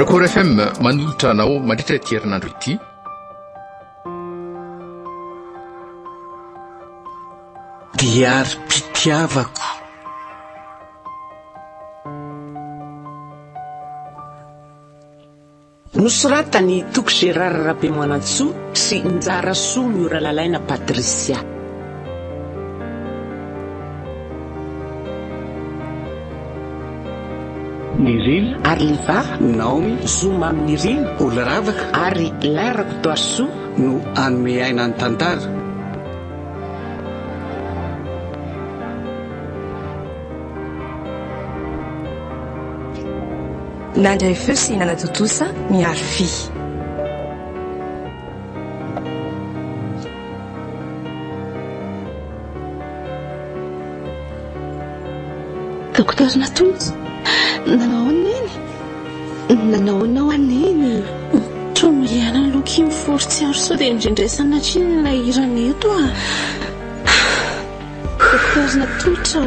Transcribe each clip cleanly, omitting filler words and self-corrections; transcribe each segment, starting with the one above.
RECORD FM manolotra anao mandritra ity herinandro ity. DIARIM-PITIAVAKO. Nosoratany Toko Gérard Rabemoanatsoa sy Njara Soa Miora Lalaina Patricia. Niril Arliva Naomi Zoma Niril Olaravaka Ari Lairako Toasoa no hanome-aina ny tantara. Nandray feo sy nanatotosa miaro fi. Dokotera Natoto, nanao aneny. Tromoliana loky mifortsiaro sao dia indrindraisana triny na irany eto Dokotera Natoto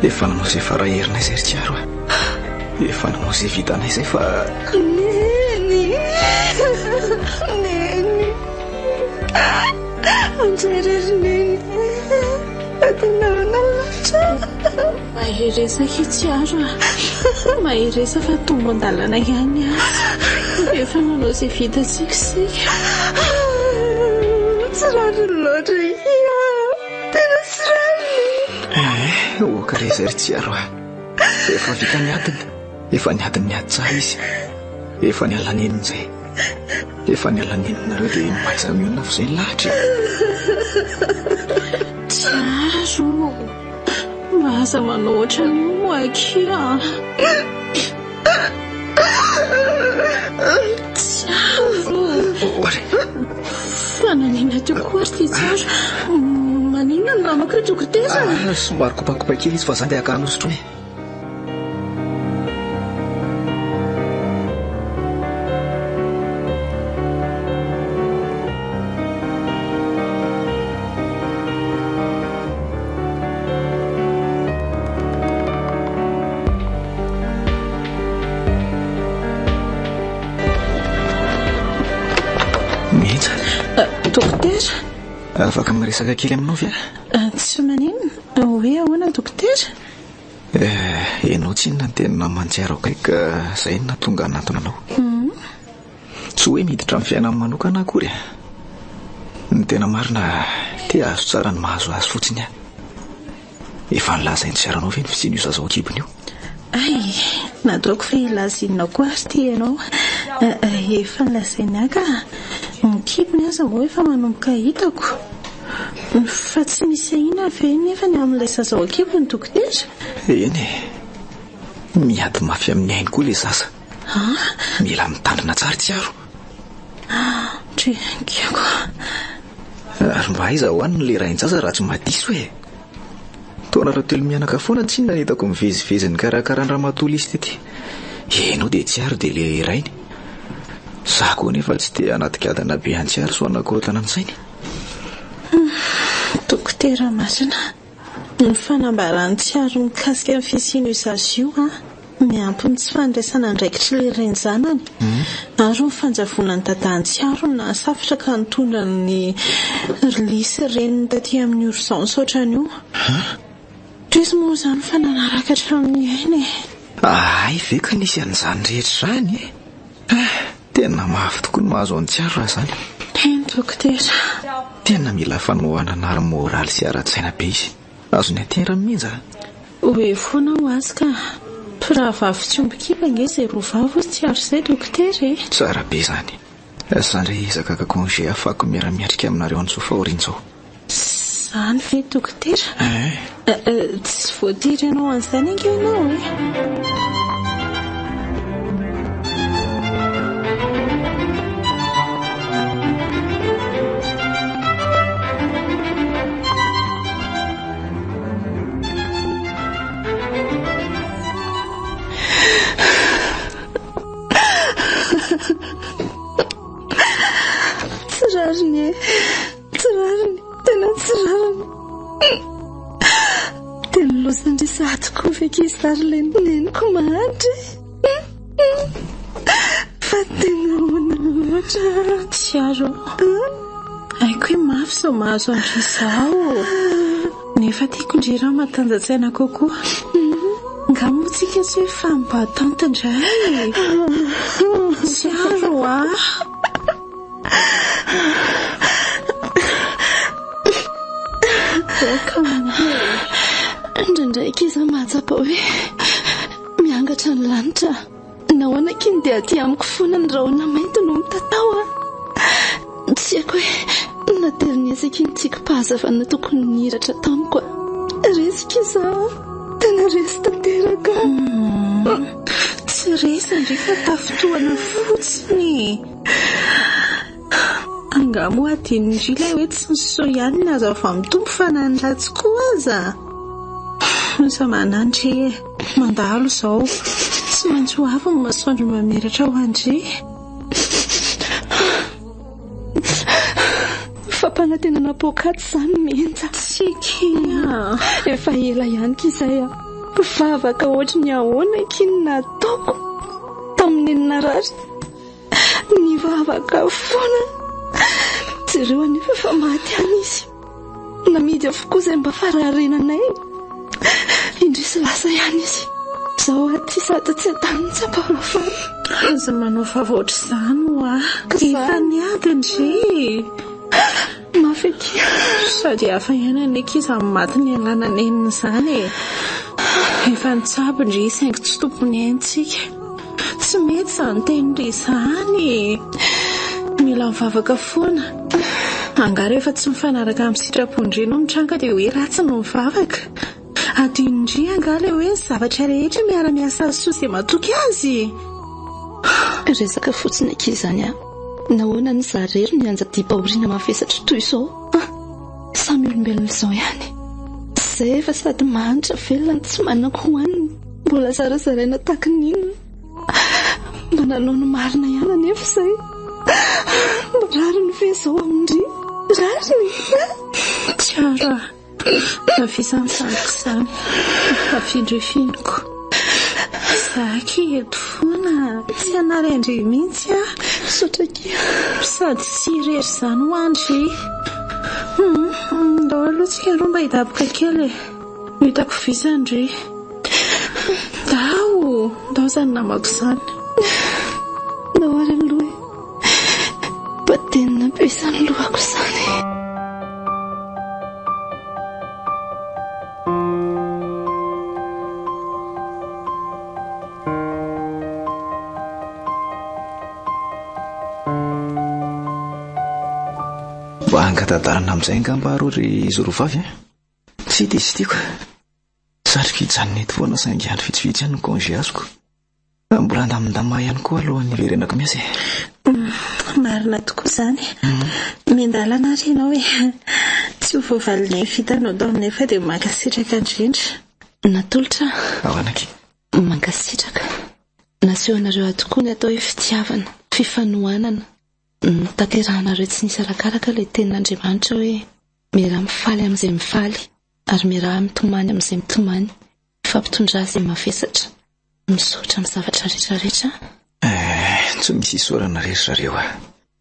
Efa nanao izay faraherinay izay ry tsiaro Efa nanao izay vitanay izay fa Neny Anjery Neny Atinarana loatra Maheresaka tsiaro Maheresa fa tombo andalana ihany Efa nanao izay vitasika Tsirary loatra Tena tsirary okare izay ry tsiaro Efa vita niadina. Efa niadiny niady tsara izy. Efa nialanenina izay. Efa nialanenina nareo dia maiza miona fa izay lahatra. Tsaro Mahaza manao ohatran'io moaky Tsaro Fananina teo koa ry tsaro Manina ny namako dokotera Somary kopakopa kely izy fa zany dia akanosotro Dokotera afaka miresaka kely aminao via tsy maninona hoe ahoana dokotera enao tsy inona ny tena mantsiaro akaiky izay no nahatonga anatona anao tsy hoe miditra amin'ny fiainana manokana akory ny tena marina tia azo tsara ny mahazo azy fotsiny efa nilazainy tsy aranao ve ny fisian'io zazao kibony io ay nataoko fa ilazinao koa ary ty ianao efa nilazainy aka ny kibony aza moa efa manomboka hitako fa tsy misy ahina ve nefa ny amin'ilay zazao kibony dokotera eny miady mafy amin'ny ainy koa ilay zaza mila mitandrina tsara tsiaro trenkako ary mba aiza hoaniny le rain-jaza raha tsy mahadiso hoe taona raha telo mianaka foana tsy inona hitako mivezivezy ny karakaran-draha matoly izy tety enao dia tsiaro dia le rainy za koa nefa tsy dia anatikadana be antsiaro so anakorotana an'sainy dokotera masina ny fanambarany tsiaro mikasika amin'ny fisiana io zazy io miampy ny tsy fandraisana andraikitra le renjanany ary ny fanjavonany dadan-tsiaro na safitra ka nitondra ny lisy reniny taty amin'ny urgence ohatran'io toizy moa izany fa nanaraka hatramin'ny ainy ay ve ka nisy an'izany rehetra zany tena mafy tokoa ny mahazo any tsiaro raha zany eny dokotera tena mila fanoana anary moraly sy ara-tsaina be izy azo ny atera mihinja hoe foana ho azy ka raha vavy tsy ombikipa nge izay roa vavy ozy tsiaro izay dokotera tsara be zany zany re izaka ka congé afako miara-miatrika aminareo an'izao fahorin'izao zany ve dokotera tsy voatery ianao an'izany ange ianao Tsirariny tena tsirariny tena losandry satoko feky izy zary le neniko mahantry fa tena hoana loatra. Tsiaro aiko hoe mafy sao mahazo andro izao, nefa tiako indrira matanjatsaina kokoa. Ngamotsika tsy hoe fambatante indray. Tsiaro ndraindraiky iza mahatsapa hoe miangatra ny lanitra, nahoana kiny dia aty amiko foana ny rahona mainty no mitatao tsy haiko hoe nateriniezaka iny tsika mpahazavana tokony nihiratra tamiko. Resika iza, tena resy tanteraka. Tsy resy ndrefa tafotoana fotsiny. Angamo adiny indrila hoe tsy nyso ihany ny azo avy amin'ny tompo fa nandratsy koa aza. Sa manandry mandalo izao, tsy maintsy ho avy ny masoandro mamiratra ho andry. Fampanantenana pokaty izany mienja. Tsika efa ela ihany kizay vavaka ohatry ny ahoana kiny nataoko tamin'ny narary. Ny vavaka foana jereo anefa fa maty any izy. Namidy avokoa izay mba fararenanay. Indrisy lasa ihany izy. Zao aty sady tsy ataniny tsapaolafana. Aza manao vavaotra izany efa niady indry. Mafeky sady hafa ihany anekiza amin'ny maty ny alananeniny izany. Efa nitsabo indry saingy tsy tompony aintsika. Tsy mety izany tenindry izany. Mila mivavaka foana. Angara efa tsy mifanaraka amin'ny sitrapondry no mitranga dia hoe ratsy no mivavaka. Adindry angala hoe zavatra rehetra miara-miasa azy soa izay matoky azy. Resaka fotsiny akizany nahoana ny zarery ny anjadiam-pahoriana mafesatra toy izao. Samy olombelona izao ihany. Izay efa sady mahantra velona tsy manako hoaniny. Mbola zarazaraina tahaka n'inona. Mba nanao ny marina ihany anefa izay. Rary ny ve izao amindry? Rary Tsiaro Nafisany saniko izany. Afindrifiniko. Zaky eto foana. Tsy anarendry mihitsy sotraky. Sady tsy irery izany ho andry. Ndao alohatsika aloha mba hidaboka kely. Hitako visandry. Ndao izany namako izany. Ndao ary aloha. Batenina be izany lohako izany. Mba angatantarana amin'izay ngamba rory zorovavy tsy hita izy tiako. Sary fijanona eto foana saingy andro vitsivitsy ihany ny congé azoko. Mbola andamindama ihany koa alohan'ny iverenako miasy. Marina tokoa izany. Mindalana ary ianao hoe tsy ho voavalinay fitanao dao aminay dia mankasitraka indrindra. Natolotra ao anaky mankasitraka. Naseho anareo atokoa ny atao hoe fitiavana, fifanohanana. Taterahanareo tsy nisy arakaraka ilay tenin'Andriamanitra hoe miraha mifaly amin'izay mifaly ary miraha mitomany amin'izay mitomany. Fampitondra izay mafesatra. Misaotra amin'ny zavatra rehetrarehetra. Tsy misy isorana rehetrareo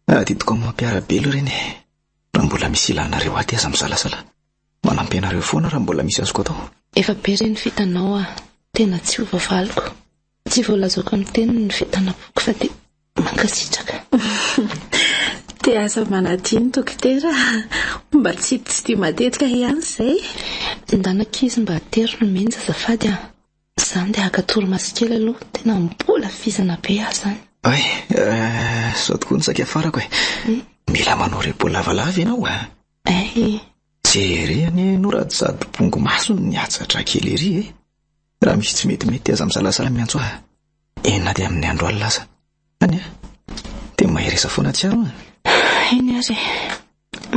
Didiko amin'ny mampiarabelo ireny. Raha mbola misy ilanareo aty aza misalasala. Manampy anareo foana raha mbola misy azoko atao. Efa be ireny fitanao tena tsy ho vavaliko. Tsy voalazoko amin'ny teniny ny fitanam-poko fa dia mankasitraka. Dia aza manadiny dokotera. Mba tsy dia matetika ihany izay. Ndanankizy mba atero no menja azafady izany dia hakatoro masikely aloha. Tena mbola fizana be aho izany. Sao tokoa ny saky afarako mila manao repo lavalava ianao jereny noraty sady bongo maso ny atsatra kely ery raha misy tsy metimety aza misalasala miantso enina dia amin'ny andro alina aza any dia mahiresa foana tsiaro eny ary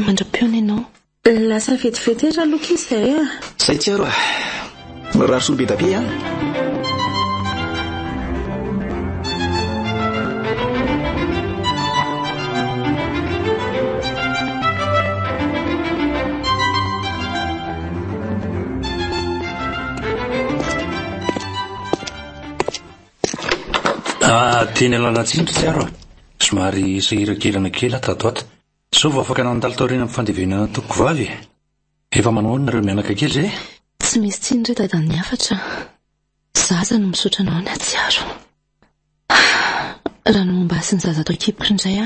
mandra-piona ianao lasa vetivety aloha izay zay tsiaro rary solbe dabe Tiany alanatsindry tsiaro somary sahirakirana kely tato ato sova afaka nandalo taorina amin'ny fandevenana toko vavy efa manao nareo mianaka kely zay tsy misy tsindry dadany afatra zaza no misotra anao ny atsiaro raha no mombasin'ny zaza atao kipoko indray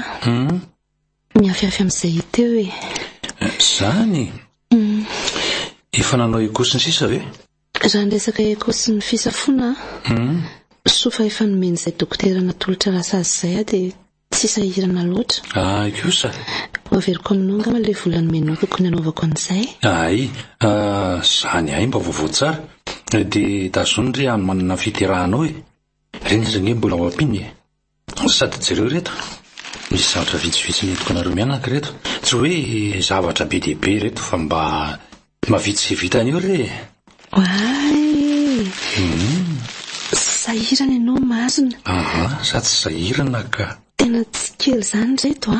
miafiafy amin'izay hiteo e zany efa nanao ekosy ny sisa ve raha nresaka ekosy ny fisafoana sofa efa nomen'izay dokotera natolotra rasa azy zay dia tsy sahirana loatra kosa averiko aminao ngama le vola nomenao tokony anaovako an'izay zany mba vaovao tsara dia tazonry any manana fiterahanao reny zany mbola mampiny sady jereo reto misy zavatra vitsivitsy netiko anareo mianaka reto tsy hoe zavatra be dehibe reto fa mba mavitsy vitan'io re sahirana ianao marina sady sahirana ka tena tsy kely zany reto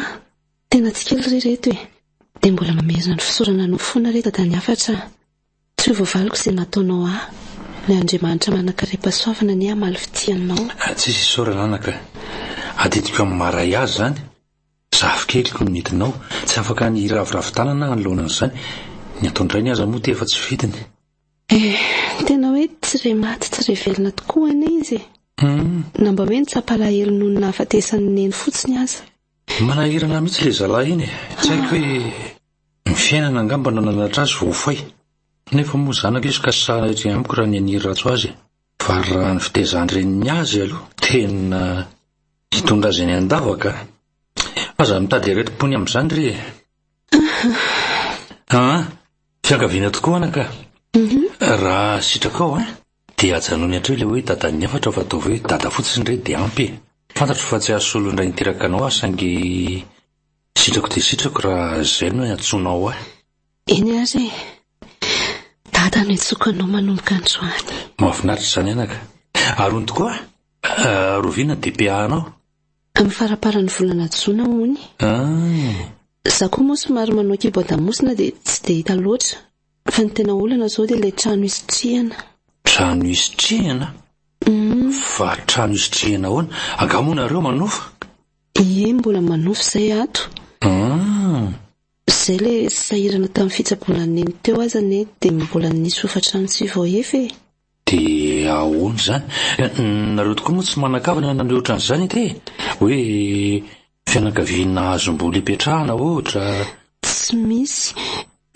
tena tsy kely re reto dia mbola mamerina ny fisorana anao foana reto tany afatra tsy voavaliko izay nataonao ny Andriamanitra manakarepasoavana ny amaly fitianao tsy sorana anaka adidiko amin'ny maray azy zany zavikeliko ny midinao tsy afaka ny raviravitanana anoloanan'izany ny ataondray ny aza moa dia efa tsy vidiny tena hoe tsy re maty tsy re velona tokoa ane izy namba hoe ny tsapalahelo noho ny nahafatesany neny fotsiny aza manahirana mihitsy le zalahy iny tsy haiko hoe ny fiainana angamba nananatra azy vofay nefa moa zanaka izy ka sahary amiko raha ny aniry ratso azy fa raha ny fitezandreniny azy aloha tena hitondra azy ny andavaka aza mitady aretim-pony amin'izany re fiankaviana tokoa anaka raha sitrakao dia ajanony hatreo le hoe dadan'ny afatra fa atao hoe dada fotsiny re dia ampy fantatro fa tsy asolo indray niteraka anao sangy sitrako dia sitrako raha zay no antsonao eny azy dada no itsokanao manomboka androany mahafinaritra zany anaka arony tokoa rovina dia piahanao amin'ny faraparan'ny volana jona mony za koa moa somary manao kiboadamosina dia tsy dia hita loatra fa ny tena olana zao dia ilay trano isitrihana fa trano isitrihana hoana angamonareo manofa mbola manofa izay ato izay le sahirana tamin'ny fitsaboana neny teo azany dia mbola nisy hofatrano tsy voaefy dia ahoana zany nareo tokoa moa tsy manakavana naneo ohatran'izany te hoe fianakaviana azom-bola ipetrahana ohatra tsy misy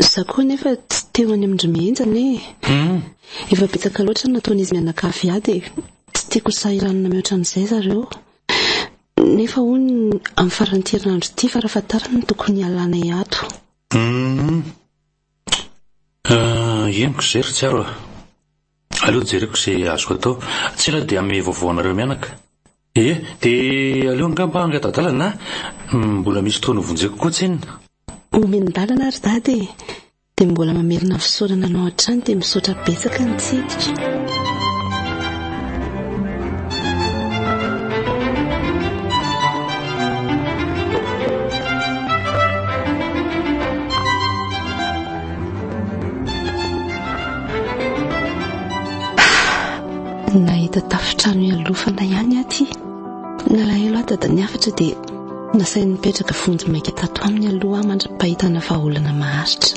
za koa nefa tsy teo any amin'ny mihenjana efa betsaka loatra nataon'izy mianakavy dia tsy tiako sahiranana mihoatran'izay zareo nefa hono amin'ny faran'ny-herinandro ity farafatarana no tokony alana ato eniko zay ry tsiaro aleo jereko izay azoko atao tsy ela dia ame vaovao anareo mianaka dia aleo angamba angadadalana mbola misy toana vonjeko koa tsenina omendalana ary dady dia mbola mamerina fisaorana anao hatrany dia misaotra betsaka ny tsidika nahita tafitrano ialofana ihany aty nalahelo dadany afatra dia nasainy mipetraka vonjy maika tato aminy aloha mandra-pahitana vahaolana maharitra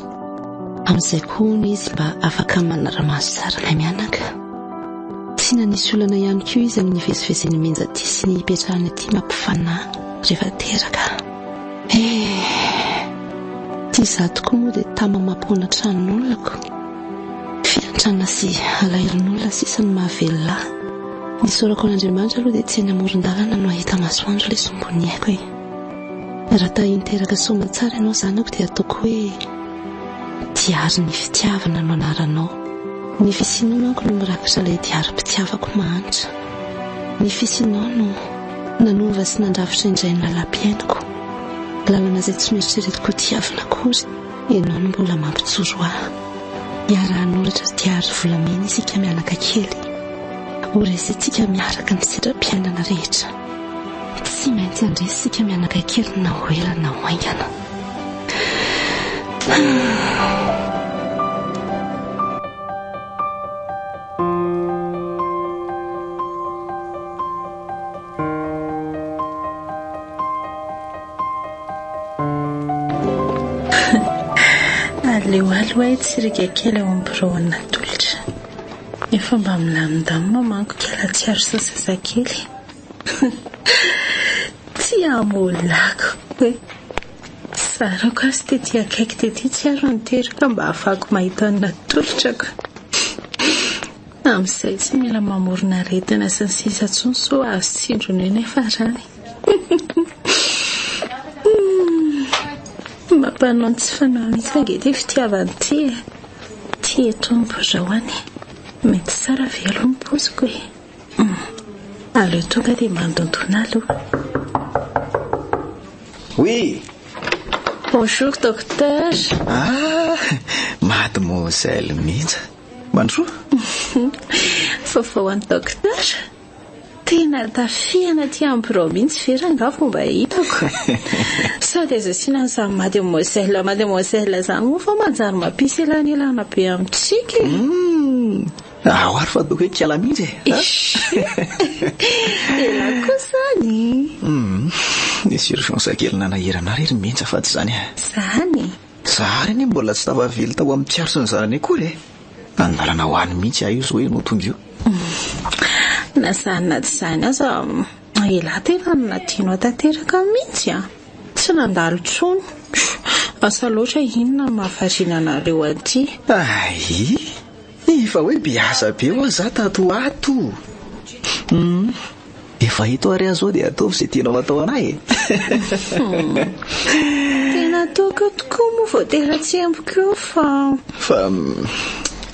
amin'izay koa ny izy mba afaka manara-maso tsara ilay mianaka tsy nanisy olana ihany koa izy amin'ny vezivezeny menja ty sy ny hipetrahany aty mampifanahy rehefa teraka tia za tokoa moa dia tamamampona tranon'olonako fiantrana sy alahirin'olona sisany mahavelona nisorako an'Andriamanitra aloha dia tsy eny amoron-dalana no ahita masoandro ilay sombony aiko raha tahinteraka soma tsara ianao zanako dia ataoko hoe diary ny fitiavana no anaranao ny fisinao manko no mirakitra ilay diary-pitiavako mahantra ny fisinao no nanova sy nandrafitra indray ny lalam-piainako lalana izay tsy mieritreretiky ho tiavina akory ianao no mbola mampitsoro ahy iarahan'olatra diary volamena isika mianaka kely oresintsika miaraka ny sedram-piainana rehetra tsy maintsy andresisika mianaka kely na hoelana na hoaingana leo aloha tsirika kely ao ambirona tolotra. Efa mba milamindamina manko kela tsy aro sasasakely. Tsy amolako hoe sarako asy tety akaiky tety tsy aro niteraka mba afako mahita na tolotrako. Amin'izay tsy mila mamorona aretina sy ny sisa ntsony so azo tsindrony eny farany. Mampanao tsy fanao mihitsy fangety fitiavany ty tompo zao any. Mety tsara velo ny poziko e. Aleo tonga dia mandondona aloha. Oui. Bonjour docteur. Mademoiselle mihitsy. Mandroa? Vaovao an'ny docteur. Tena tafiana ty ambirao mihitsy vera nga fomba hitako. Sady aza sinan'izany mademoiselle zany moa fa manjary mampisy elanelana be amintsika. Ao ary fa doko hoe kiala mihitsy ela koa zany. Nisy urgence kely nanahirana rery mihitsy afaty zany. Zany? Zary ny mbola tsy tavavily tao amin'ny tiaro sy ny zarany akory e. Andalana ho any mihitsy aho io zo hoe no tonga io. Na zany na tsy zany aza ela tena natianao tanteraka mihitsy a. Tsy nandalo tsony. Asa loatra inona mahavariana anareo aty. Ai, efa hoe biasa be ho za tato ato. Efa hito ary azo dia ataovy izay tianao atao anahy. Tena ataoko tokoa moa vao tena tsy amboko fa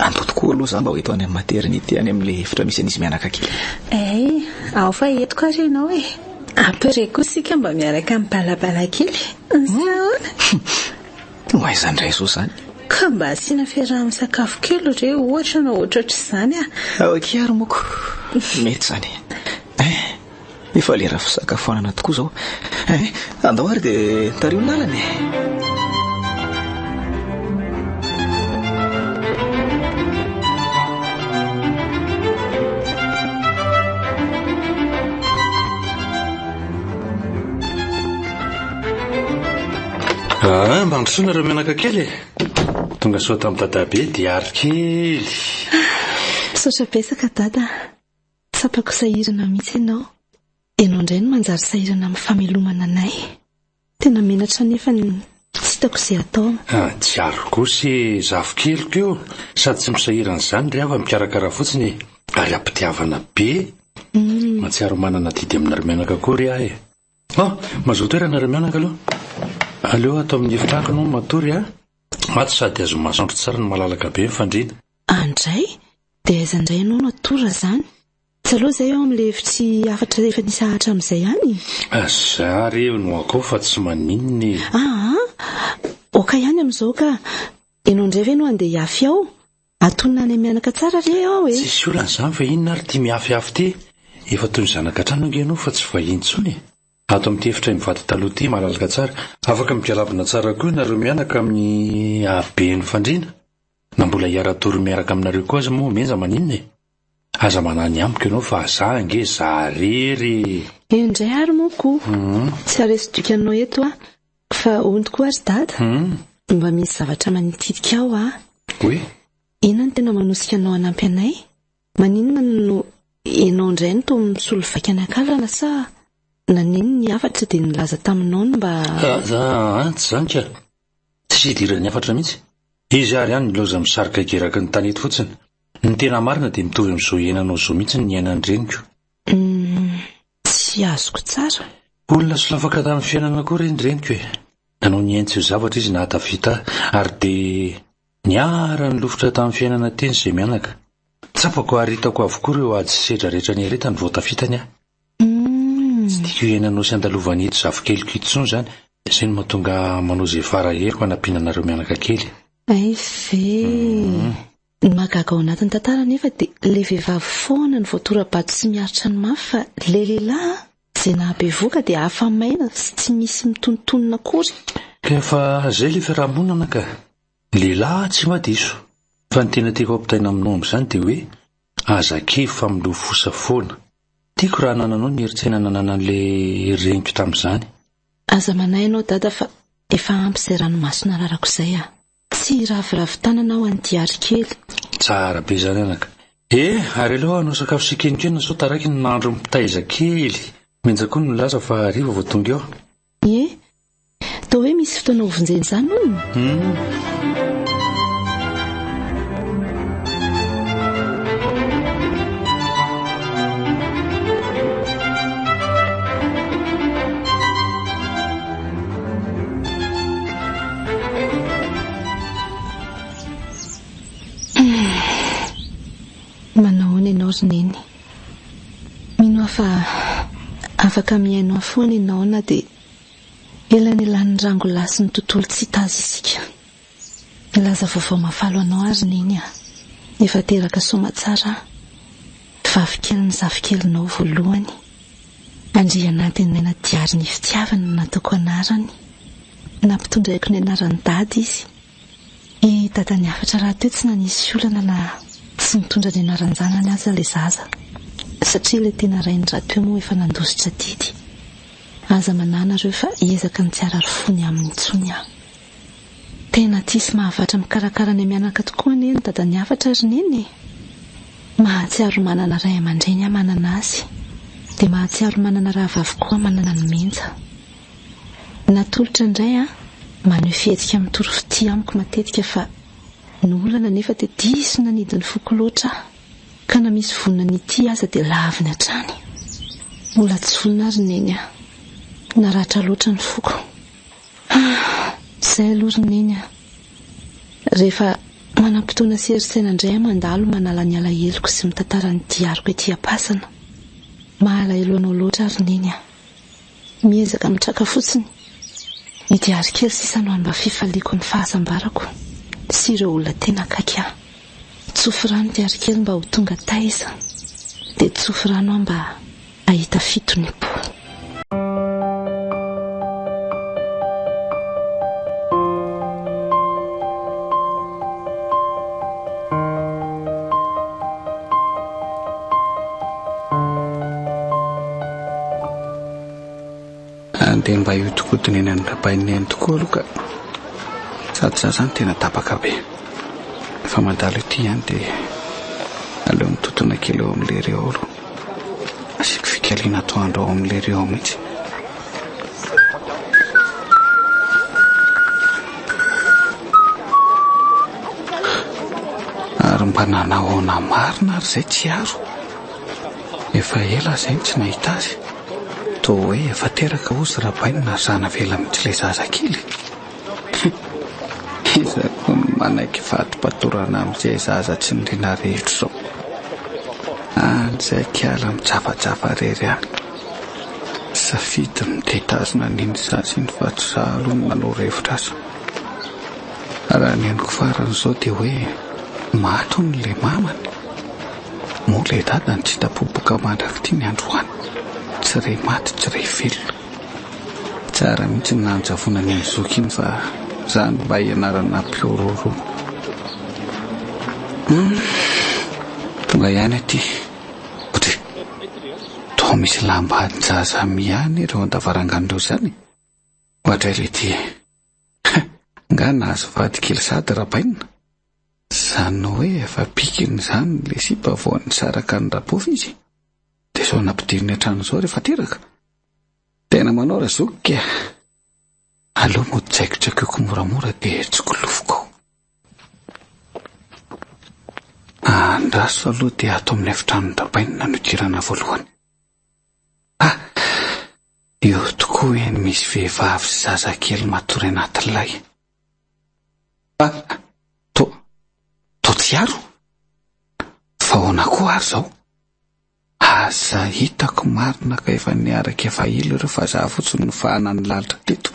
anto tokoa aloha za mba ho eto any amin'ny maternité any amin'ilay efitra misy an'izy mianaka kely. Ao fa etiko ary ianao e. Après koa sika mba miaraka amin'ny balabala kely. Ho aiza indray so zany. Ka mba asiana fiaraha sakafo kely re ohatra na ohatr'izany a. Aoky ary moko. Mety zany. Efa lera fisakafoanana tokoa zao. Andao ary dia tario lalany. Mandrosoana reo menaka kely. Tonga soa tamin'ny dadabe diary kely. Misaotra betsaka dada. Tsapako sahirana mihitsy ianao. Ianao indray no manjary sahirana amin'ny famelomana anay. Tena menatra nefa tsy hitako izay atao. Diary kosy zafo keliko io. Sady tsy misahirana izany ry afa mikarakara fotsiny ary ampitiavana be. Matsiaro manana didy aminareo menaka koa ry ahy. Mazoto toerana nareo menaka aloha. Aleo atao amin'ny efitranko no matory maty sady azo masoandro tsara ny malalaka be mifandrina. Andray? Dia aiza indray ianao no atora zany? Tsy aloha izay eo amin'ilay efitry afatra efa nisy ahatra amin'izay ihany. Zary no akao fa tsy maninony. Oka ihany amin'izao ka ianao indray ve no andeha hiafy ao? Atonina any mianaka tsara re ao e. Tsisy olana izany fa inona ary tia miafyafy ty. Efa toy ny zanaka trano ange ianao fa tsy vahiny intsony. Ato amin'ny efitra mivady taloha ty malalaka tsara. Afaka migalabina tsara koa nareo mianaka amin'ny habeny fandrina. Na mbola hiara-toro miaraka aminareo koa aza moa menja maninona e. Aza manany amiko ianao fa za ange zarery. Indray ary moko. Tsy aresidika anao eto fa ondoko ary dada. Mba misy zavatra manitidika ao Hoe? Inona no tena manosika anao hanampy anay? Maninona no ianao indray no toa misolo vaika ny akalana sa nanino ny afatra dia nilaza taminao no mba... Tsy zany ka. Tsy hidirany afatra mihitsy. Izy ary ihany niloza misarika geraka ny tany eto fotsiny. Ny tena marina dia mitovy amin'izao ienanao zao mihitsy ny iainany reniko. Tsy azoko tsara. Olona solafaka tamin'ny fiainana koa reny reniko e. Nanao niaintsy io zavatra izy nahatafita ary dia niara ny lofotra tamin'ny fiainana teny izay mianaka. Tsapako ary hitako avokoa ireo ady sy sedra rehetra ny aretany vao tafitany Tsy tiako ienanao sy andalovany eto zafo keliko itsony zany. Izay no mahatonga manao izay faraheriko hanampiananareo mianaka kely. Ay ve. Ny mahagaga ao anatin'ny tantara nefa dia ilay vehivavy foana ny voatoram-bato sy miaritra ny mafy fa ilay lehilahy izay nahabevoaka dia hafa maina sy tsy misy mitonontonona akory. Efa izay ilay fiarahamonina ka. Lehilahy tsy madiso. Fa ny tena tiako ampitaina aminao amin'izany dia hoe azakevy fa milova fosa foana. Tiako raha nananao ny eritsaina nanana an'ilay reniko tamin'izany. Aza manay ianao dada fa efa ampy izay ranomasina rarako izay tsy raviravin-tanana ao any diary kely. Tsara be zany anaka. Ary aloha anao sakafo sikenokena sao taraiky ny nandro mitaiza kely. Menjako ny laza fa hariva vao tonga ao. Toa hoe misy fotoana ovonjeny zany hono. Manao ny ianao roneny. Mino fa afaka miaino afoana ianao na dia elany ilan'ny rango lasy ny tontolo tsy tazy isika. Ilaza vaovao mafalo anao ary neny efa teraka somatsara vavikely ny zavikelinao voalohany. Andria anatin'ny aina diary ny fitiavana nataoko anarany. Nampitondraiko ny anaran'ny dady izy. I dadany afatra raha teo tsy nanisy olana na tsy mitondra ny anaran-janany aza ilay zaza. Satria ilay tena rainy rahateo moa efa nandositra didy. Aza mananareo fa hiezaka ny tsy ararifony amin'ny tsony aho. Tena tisy mahavatra mikarakara ny mianaka tokoa ny dadany afatra ary neny. Mahatsiaro manana ray aman-dreny manana azy. Dia mahatsiaro manana rahavavy koa manana ny menja. Natolotra indray maneho fihetsika mitorofity amiko matetika fa ny olana nefa dia diso nanidiny foko loatra ka na misy vonina n'ity aza dia laviny hatrany. Mbola tsy volona ary neny naratra loatra ny foko. Izay aloha neny rehefa manam-potoana seritsainandray mandalo manala ny alaheloko sy mitantara ny diariko ety am-pasana. Mahalaelo anao loatra ary neny miezaka mitraka fotsiny ny diary kely sisano mba fifaliako ny fahasambarako sy ireo olona tena akaiky tsofi rano diary kely mba ho tonga taiza dia tsofi rano mba ahita fitony po. Dia mba iotokodiny eny amin'ny rapainy eny tokoa aloha ka sady za zany tena tapaka be. Efa mandalo ity ihany dia aleo mitotona kely eo amin'ilay ireo aloha. Asiako fikaliana atoandro ao amin'ilay ireo mihitsy. Ary mba nanahoana marina ary izay tsy aro. Efa ela izay tsy nahita azy. Toa hoe efa teraka ozy rapainy na zana vela mihitsy ilay zaza kely. Izako manaiky fatim-patorana amin'izay zaza tsy nirina rehetra zao. Izay kiala mitsafajafa rery any. Safidy mitetazina niny zaza iny fa tsy za aloha no manao rehetra azy. Raha ny henoko farany izao dia hoe mato n'ilay mamany. Moa ilay dadany tsy tapoboka mandrakity ny androany. Tsy ray maty tsy ray velona. Tsara mihitsy ny nanjavona ny zoky iny fa zany mba hianarana mpiororo. Tonga ihany aty. Otry toa misy lamba jaza mihany ireo andavarangan'ireo zany. Ohatra ilay ty nga nahazo vady kely sady rapaina. Zany hoe efa pikiny zany le sipa voan'ny saraka ny rapofy izy. Dia zao nampidiriny hatrano izao rehefa teraka. Tena manao raha zoky ka. Aleo moditsaikotraikoko moramora dia tsokolofoko ao. Andraso aloha dia ato amin'ny efitrano rapaina nanodirana voalohany. Io tokoa eny misy vehivavy sy zazakely matory anatin'ilay. To tsy aro. Fa hoana koa ary zao. Aza hitako marina ka efa niaraka efa ilo ireo fa za fotsiny ny fahanany lalitra teto.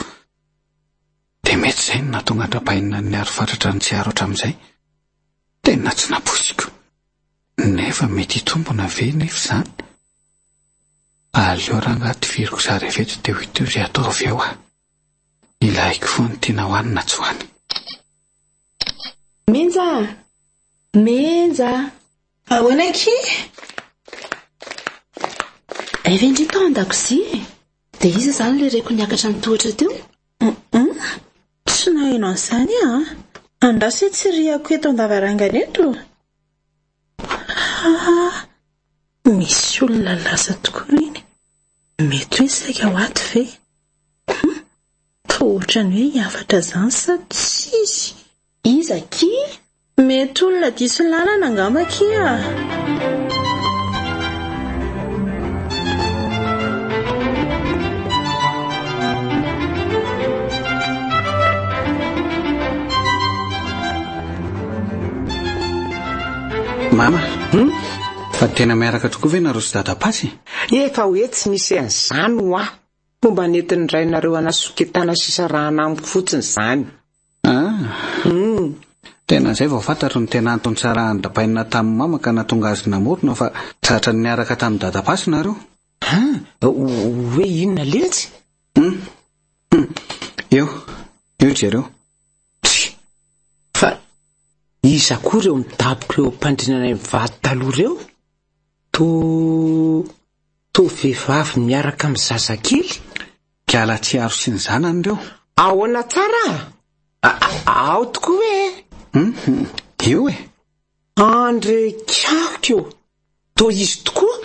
Dia mety izay no nahatonga andrapaina ny aro fatratra ny tsy aro hatramin'izay. Tena tsy naposiko. Nefa mety hitombona ve nefa izany. Aleo raha angaty viriko za rehefa dia ho ito izay atao avy eo ilaiko foana tiana hoanina tsy hoany. Menja. Ahoana ky? Evendry tao an-dakozia. Dia iza zany ilay reko niakatra ny tohatra teo? Tsy naheno an'izany Andrasy tsy riako eto an-davarangana eto. Misy olona laza tokoa iny. Mety hoe saika ho ato ve? Ohatrany hoe hiafatra zany sa tsisy. Iza ki? Mety olona diso lalana angamba kia. Mama, fa tena miaraka tokoa ve nareo sy dadapatsy? Efa hoe tsy misy an'izany ho aho. Fomba nentin'ny rainareo anasoketana sisa rahana amiko fotsiny izany. Tena izay vao fantatro ny tena antony tsara andrapainina tamin'ny mama ka nahatonga azy namorona fa tratra ny niaraka tamin'ny dadapatsy nareo. Hoe inona letsy? Eo jereo. Fa iza koa ireo midaboko eo ampandrinana mivady taloha ireo? To vehivavy miaraka amin'ny zazakely? Kiala tsy aro sy ny zanany ireo. Ahoana tsara? Ao tokoa Eo Andre kiako eo. To izy tokoa?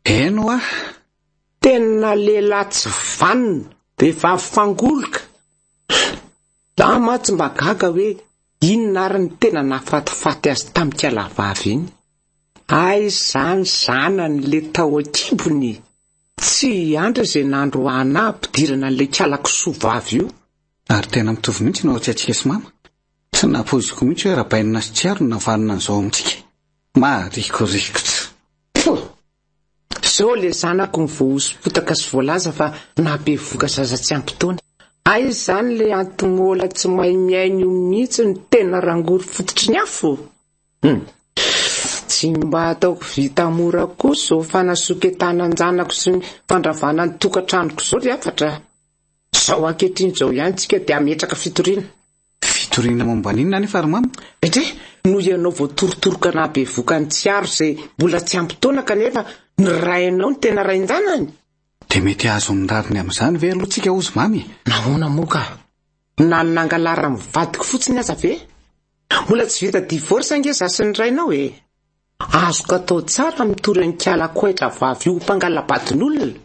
Eno ah. Tena lehilahy tsy vanina, vehivavy fangoloka. Lama tsy mba gaga hoe inona ary ny tena nafatifaty azy tamin'ny kialavavy iny. Ay zany zanany le tao akibony. Tsy andra izay nandro ana ampidirana le kialakisoa vavy io. Ary tena mitovy mihitsy no tsy atsika sy mama. Tsy napoziko mihitsy hoe rahabainina sy tsiaro no navanina an'izao amintsika. Marikorikotra. Zao le zanako mivohosom-potaka sy voalaza fa nabe voka zaza tsy ampitaona. Ay zany le antimola tsy mahay miaina io mihitsy ny tena rangory fototry ny afo. Tsy mba ataoko vita mora kosa zao fanasoketana an-janako sy ny fandravana ny tokantranoko zao ry afatra. Zao ankehitriny zao ihany tsika dia ametraka fitoriana. Fitoriana momba n'inona anefa ry mama? Noho ianao vao torotoroka nabe voka ny tsiaro izay mbola tsy ampitaona kanefa ny rainao ny tena rain-janany. Dia mety azo mirariny amin'izany ve aloha tsika ozy mamy? Nahoana moka? Na nangalara mivadiko fotsiny aza ve? Mbola tsy vita divorce ange zasy ny rainao Azoko atao tsara mitory ny kialakoetra vavy io mpangalabadin'olona.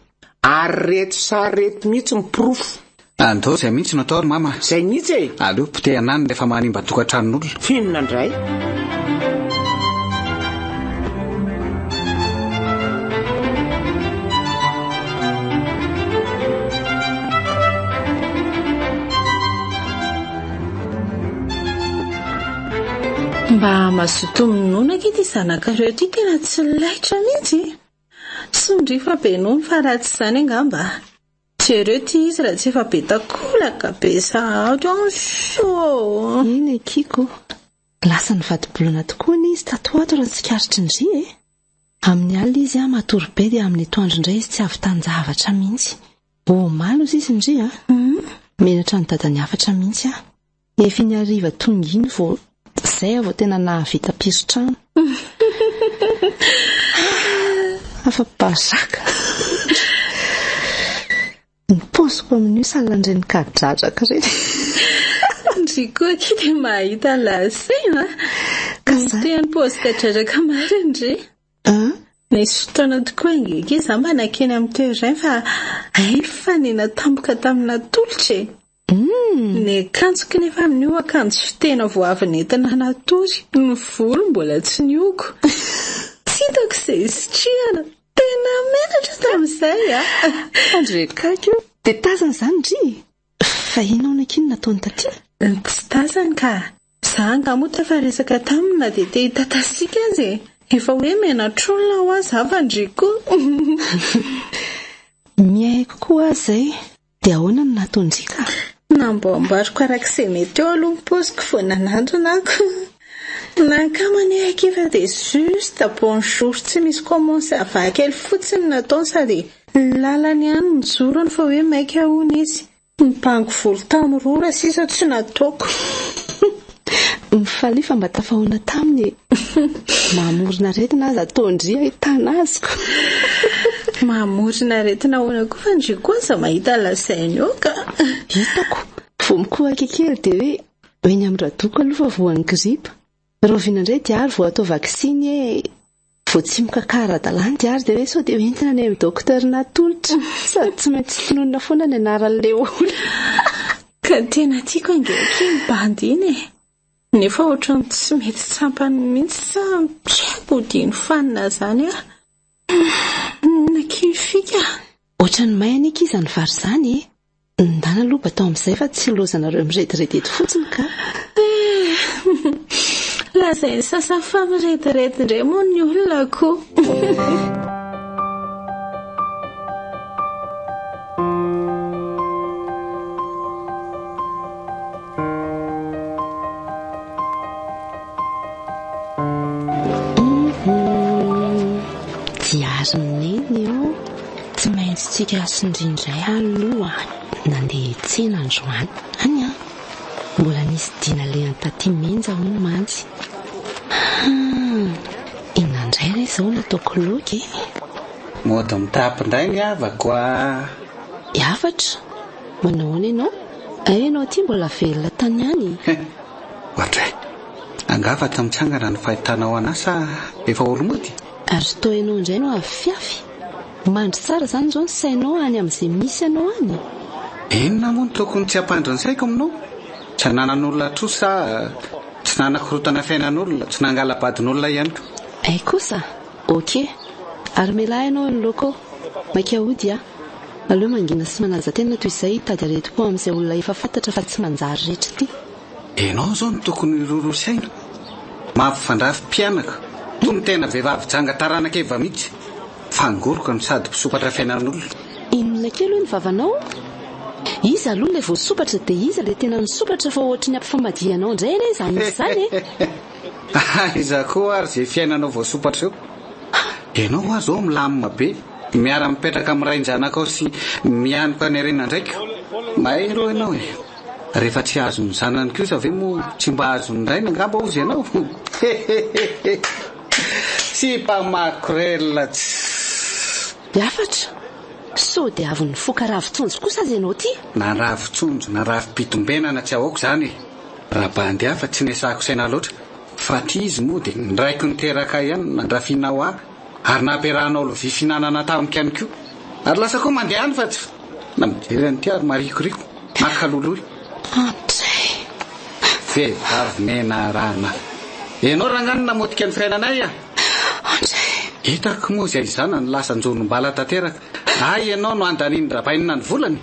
Ary reto sa reto mihitsy miprofo. Andao izay mihitsy natao ry mama. Izay mihitsy Aleo potehanany rehefa manimba tokantranon'olona. Finona indray. Mba mazoto minonaka ity zanakareo ity tena tsy laitra mihitsy. Sondrifa be nono fa ratsy izany angamba. Jereo ty izy raha tsy efa be takolaka be sahato so. Iny kiko. Lasa ny vadibolona tokoa ny izy tatoato raha tsy karitry ndry Amin'ny alina izy matory be dia amin'ny atoandro indray izy tsy avy tan-javatra mihitsy. Malo izy ndry menatra ny dadany afatra mihitsy Efa ny hariva tonga iny vao zay vao tena nahavita pisotrano. Afa-bazaka. Ny posiko amin'io salandreny kadradraka reny. Ndry koa dia mahita lasena. Tena posika dradraka mariny ndry. Nisy fotoana tokoa ingeke izaho mba nakeny amin'ny toerana fa fa nena tampoka tamina tolotra Ny akanjoko nefa amin'io akanjo fitena vao avy nentina natory. Ny volo mbola tsy nioko. Tsy hitako izay sitriana. Tena menatra tamin'izay Andre kako dia tazana izany ndry. Fa inona nakiny nataony taty? Tsy tazana ka. Izaho ngamoa tafa resaka tamina dia te hitatasiaka azy Efa hoe menatr'olona ho azy hafa ndry koa. Mihaiko koa zay. Dia ahoana no nataontsika? Namboambariko arak'izay mety eo aloha ny posiko vao nanandronako. Nankamany efa dia juste bonjour tsy misy commence avakely fotsiny nataony sady lalany ihany mijorony fa hoe maika ahoana izy. Mibango volo tamin'ny rora sisa tsy nataoko. Mifalifa mba tafahoana taminy. Mamorina retina azy ataondry ahitana azoko. Mamorina retina ahoana koa fa ndry koa za mahita lasainy eo ka. Hitako. Vao mikohaka kely dia hoe Eny amin'ny radoko aloha fa voan'ny gripa. Rovina indray diary vao atao vaksiny vao tsy mikakaradalan'ny diary dia hoe sao dia entina ny amin'ny dokotera natolotra sady tsy maintsy finoana foana ny anaran'ilay olona. Ka tena tiako angelika mibandy iny nefa ohatran'ny tsy mety tsampany mihitsy sa mpiabodiny fanina zany nakifika. Ohatran'ny may anika izany vary zany ndana aloha batao amin'izay fa tsy lozanareo mirediredy eto fotsiny ka. Lazay sasa fa mirediredy indray moa ny olona ko. Diarin'eny io tsy maintsy tsika asindrindray aloha nandeha tsena androany any mbola nisy dina le antaty menja hono mantsy. Inandray re izao nataoko loky. Mody mitapindray ny havako Yafatra manao any ianao ianao aty mbola velona tany any. Ohatray angava tamitsangana ny fahitanao anasa efa olomody. Ary toa ianao indray no afiafy mandry tsara zany zao ny sainao any amin'izay misy anao any. Inona moa no tokony tsy hampandry ny saiko aminao? Tsy nanan'olona trosa sa tsy nanakorotana fiainan'olona, tsy nangalabadin'olona ihany ko. Ay kosa ok ary mela ianao ny loko maika hody aleo mangina sy manaja tena toy izay tady aretiko amin'izay olona efa fantatra fa tsy manjary rehetra ty. Ianao zao no tokony rorosaina mampifandravy mpianaka toy ny tena vehivavy janga taranaka eva mihitsy fangoroka no sady mpisopatra fiainan'olona. Inona kely hoe ny vavanao? Iza aloha le vao sopatra dia iza le tena nisopatra fa ohatry ny ampifamadianao indray ane izany izany iza koa ary izay fiainanao vao sopatra eo. Ianao aho zao milamina be miara mipetraka amin'ny rain-janakao sy mianoka ny arena ndraika mahay ro ianao rehefa tsy azo ny zanany kosa ve moa tsy mba azo ny ray nangamba ozy ianao. Tsy mpamakorela Yafatra so dia avy ny foka ravitsonjo kosa azy ianao ty. Na ravitsonjo na ravi-pitombenana tsy ahoako zany raha bandy afa tsy nesako saina loatra fa ty izy moa dia ndraiky niteraka ihany nandrafinao ary nampiarahanao lovia finanana tamiko ihany koa ary lasa koa mandeha any fa tsy na mijery any ty ary marikoriko makaloloy vehivavy mena rana. Ianao ranganina motika ny fiainanay hitako moa izay izana ny lasa njonombala tanteraka. Ay ianao no andaniny rapainina ny volany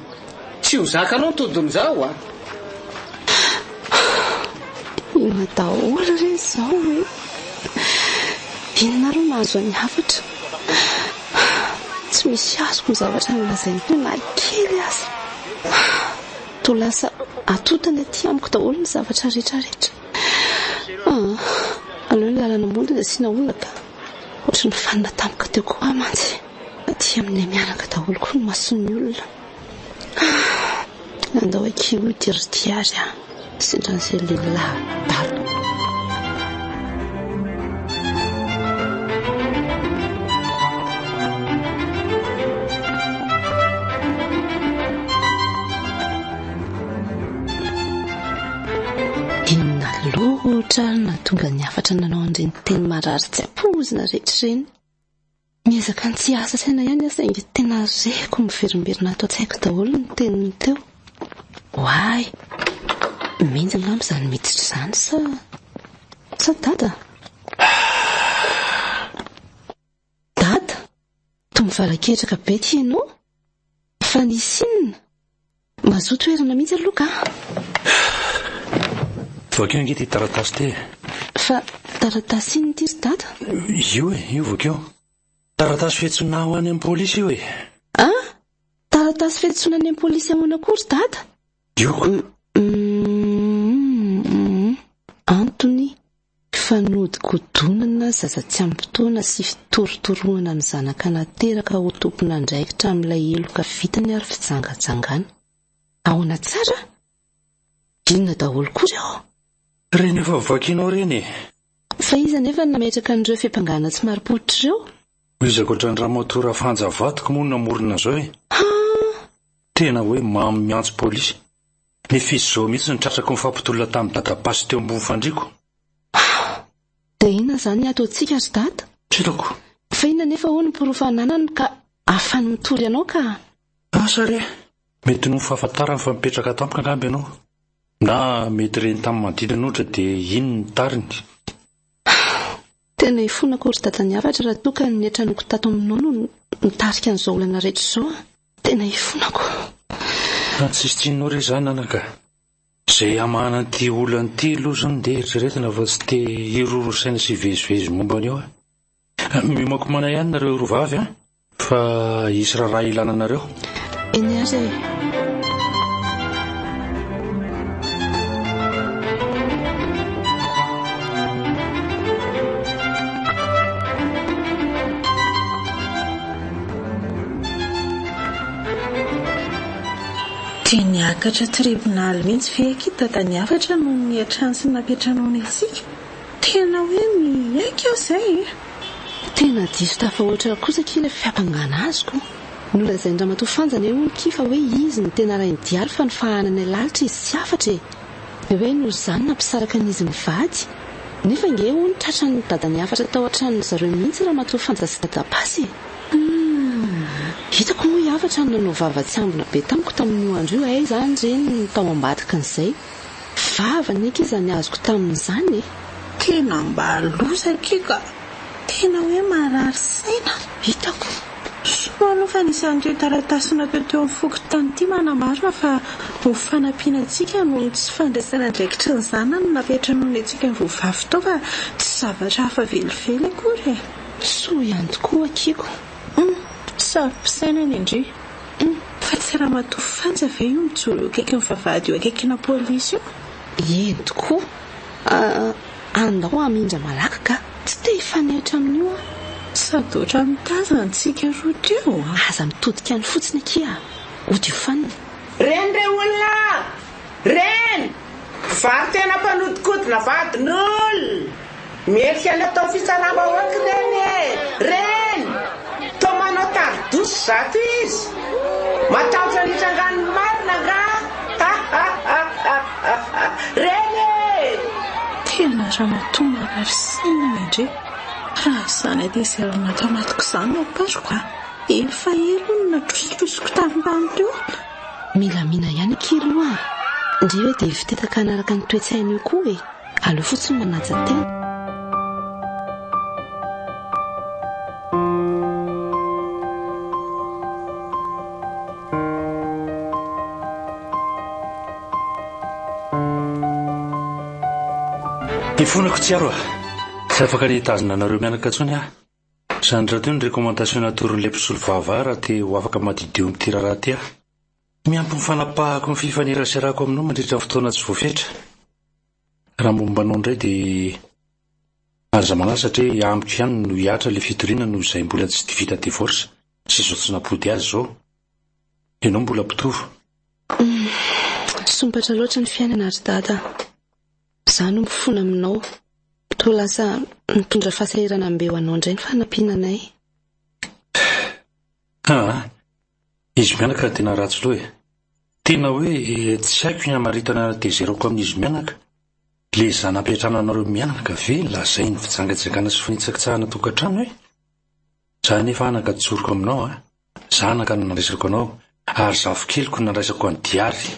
tsy ho zakanao todin'izao Inona daholo re izao hoe inona ro mahazo any hafatra tsy misy azoko ny zavatra nolazainy tena kely azy to lasa atotany aty amiko daholo ny zavatra rehetrarehetra. Aleo ny lalana mondy dia asiana olona ka ohatry ny fanina tampoka teo koa mantsy aty amin'ny mianaka daholo koa ny mason'ny olona. Nandao akio diary sindran'izay lehilahy dalo. Inona loatra na tonga ny afatra nanao an'ireny teny marary tsy ampozina rehetra ireny. Miezaka ny tsy asa saina ihany saingy tena reko miverimberina ato an-tsaiko daholo ny teniny teo. Hoay menjy angamba izany miditra izany sa dada? Dada toa mivaraketraka be ty ianao fa nisy inona mazoto toerana mihitsy aloha ka. Vakeo angety taratasy ty. Fa taratasy inona ty ry dada? Io vakeo taratasy fiantsoana ho any amin'ny polisy io taratasy fiantsoana any amin'ny polisy ahoana koa ry dada? Io Antony fanodikodonana zaza tsy ampitoana sy fitorotoroana ny zanaka nateraka ho tompona andraikitra amin'ilay eloka vitany ary fijangajangana. Ahoana tsara? Inona daholo koa reo? Reny efa vakinao reny. Fa iza nefa nametraka an'ireo fiampangana tsy maripotra ireo? Izako ohatran'ny ramatora fanjavatoko moa namorona zao tena hoe mamy miantso polisy. Ny fisy zao mihitsy nitratrako mifampitolona tamin'ny dadapasy teo ambony fandriako. Dia inona izany ataontsika ry dada? Tsilako. Fa inona nefa ho ny porofananany ka afany mitory ianao ka? Sary, mety no fahafantarany fa mipetraka tampoka angamby ianao. Na mety reny tamin'ny manodidina ohatra dia iny ny tariny. Tena ifonako ry dada ny afatra raha toa ka ny etranoko tato aminao no nitarika an'izao olana rehetra izao. Tena ifonako. Tsisy tsinao re izany nanaka. Izay amahana an'ity olana ity aloha izany dia eritreretina fa tsy te hirorosaina sy hivezivezy momba an'io. Mimako mana ihany nareo rovavy fa hisy raha ilana nareo. Eny azy. Dia niakatra tribonaly mihitsy ve kita dada ny afatra no ny atrano sy napetranao ny antsika. Tena hoe miaika aho izay. Tena diso tafa ohatra kosa kila fiampangana azoko. Nolazaindra matofanjana eo ny kifa hoe izy ny tena raha indiary fa ny fahanana lalitra izy sy afatra. Hoe no izany nampisaraka n'izy mivady. Nefa nge ho ny tratran'ny dada ny afatra tao an-tranony zareo mihitsy raha matofanja sy dadapasy. Hitako moa hiafatra no nanao vava-tsy ambina be tamiko tamin'ny andro io izany reny ny tao ambadika an'izay. Vava nika izany azoko tamin'izany. Tena mba loza kika. Tena hoe marary saina. Hitako. Soa aloha fa nisan'ireo taratasina teo amin'ny foko tany ity manamarina fa ho fanampianantsika no tsy fandraisana andraikitra ny zanany napetrana ny antsika ny vovavy tao fa tsy zavatra hafa velively akory. Soa ihany tokoa akiko. Saropisaina ny Indray. Fa tsy raha matofanja ve io mijoro akaiky ny vavahady io akaikina polisy io? Eny tokoa. Andao amindra malaka ka tsy te hifanehitra amin'io. Sady oatra mitazana antsika roa teo. Aza mitodika ny fotsiny akia. Ody fanina. Reny re olona! Reny! Vary tena mpanodikodina vadin'ol! Mietrika ny atao fitsaramba-oaky reny! Reny! Tao manao taridosy zato izy! Matahotra nitrangany marina nga! Reny! Tena raha matoa marary saina Indray. Raha izany dia izay raha natao anatiko izany no pariko. Efa elo no natrosotrosoko tamin'ambany teo. Milamina ihany kilo Indray hoe dia hivitetaka anaraka ny toe-tsaina io koa e. Aleo fotsiny manaja tena. Ifonako tsy aro tsy afaka nitazona nareo mianaka ntsony Izany raha teo ny rekomandasiona natorin'ilay mpisolo vava raha te ho afaka madidio amin'ity raharaha ty miampy ny fanapahako ny fifaneraserako aminao mandritra ny fotoana tsy voafetra. Raha mombanao indray dia aza manasa satria amiko ihany no hiatra ilay fitoriana noho izay mbola tsy vita divorce sy izao tsy napody azy izao. Ianao mbola mpitovo. Sombatra loatra ny fiainana ry dada. Izaho no mifona aminao. Toa lasa mitondra fahasairana ambeo anao indray ny fanampiananay. Izy mianaka tena ratsy loha e. Tena hoe tsy haiko ny hamaritana tezerako amin'izy mianaka. Le zanam-piatrana anareo mianaka ve lazay ny fitsangatsangana sy finitsakitsahana tokantrano e. Za nefa anaka tsoroko aminao zanaka no nandraisako anao ary zafokeliko no nandraisako any diary.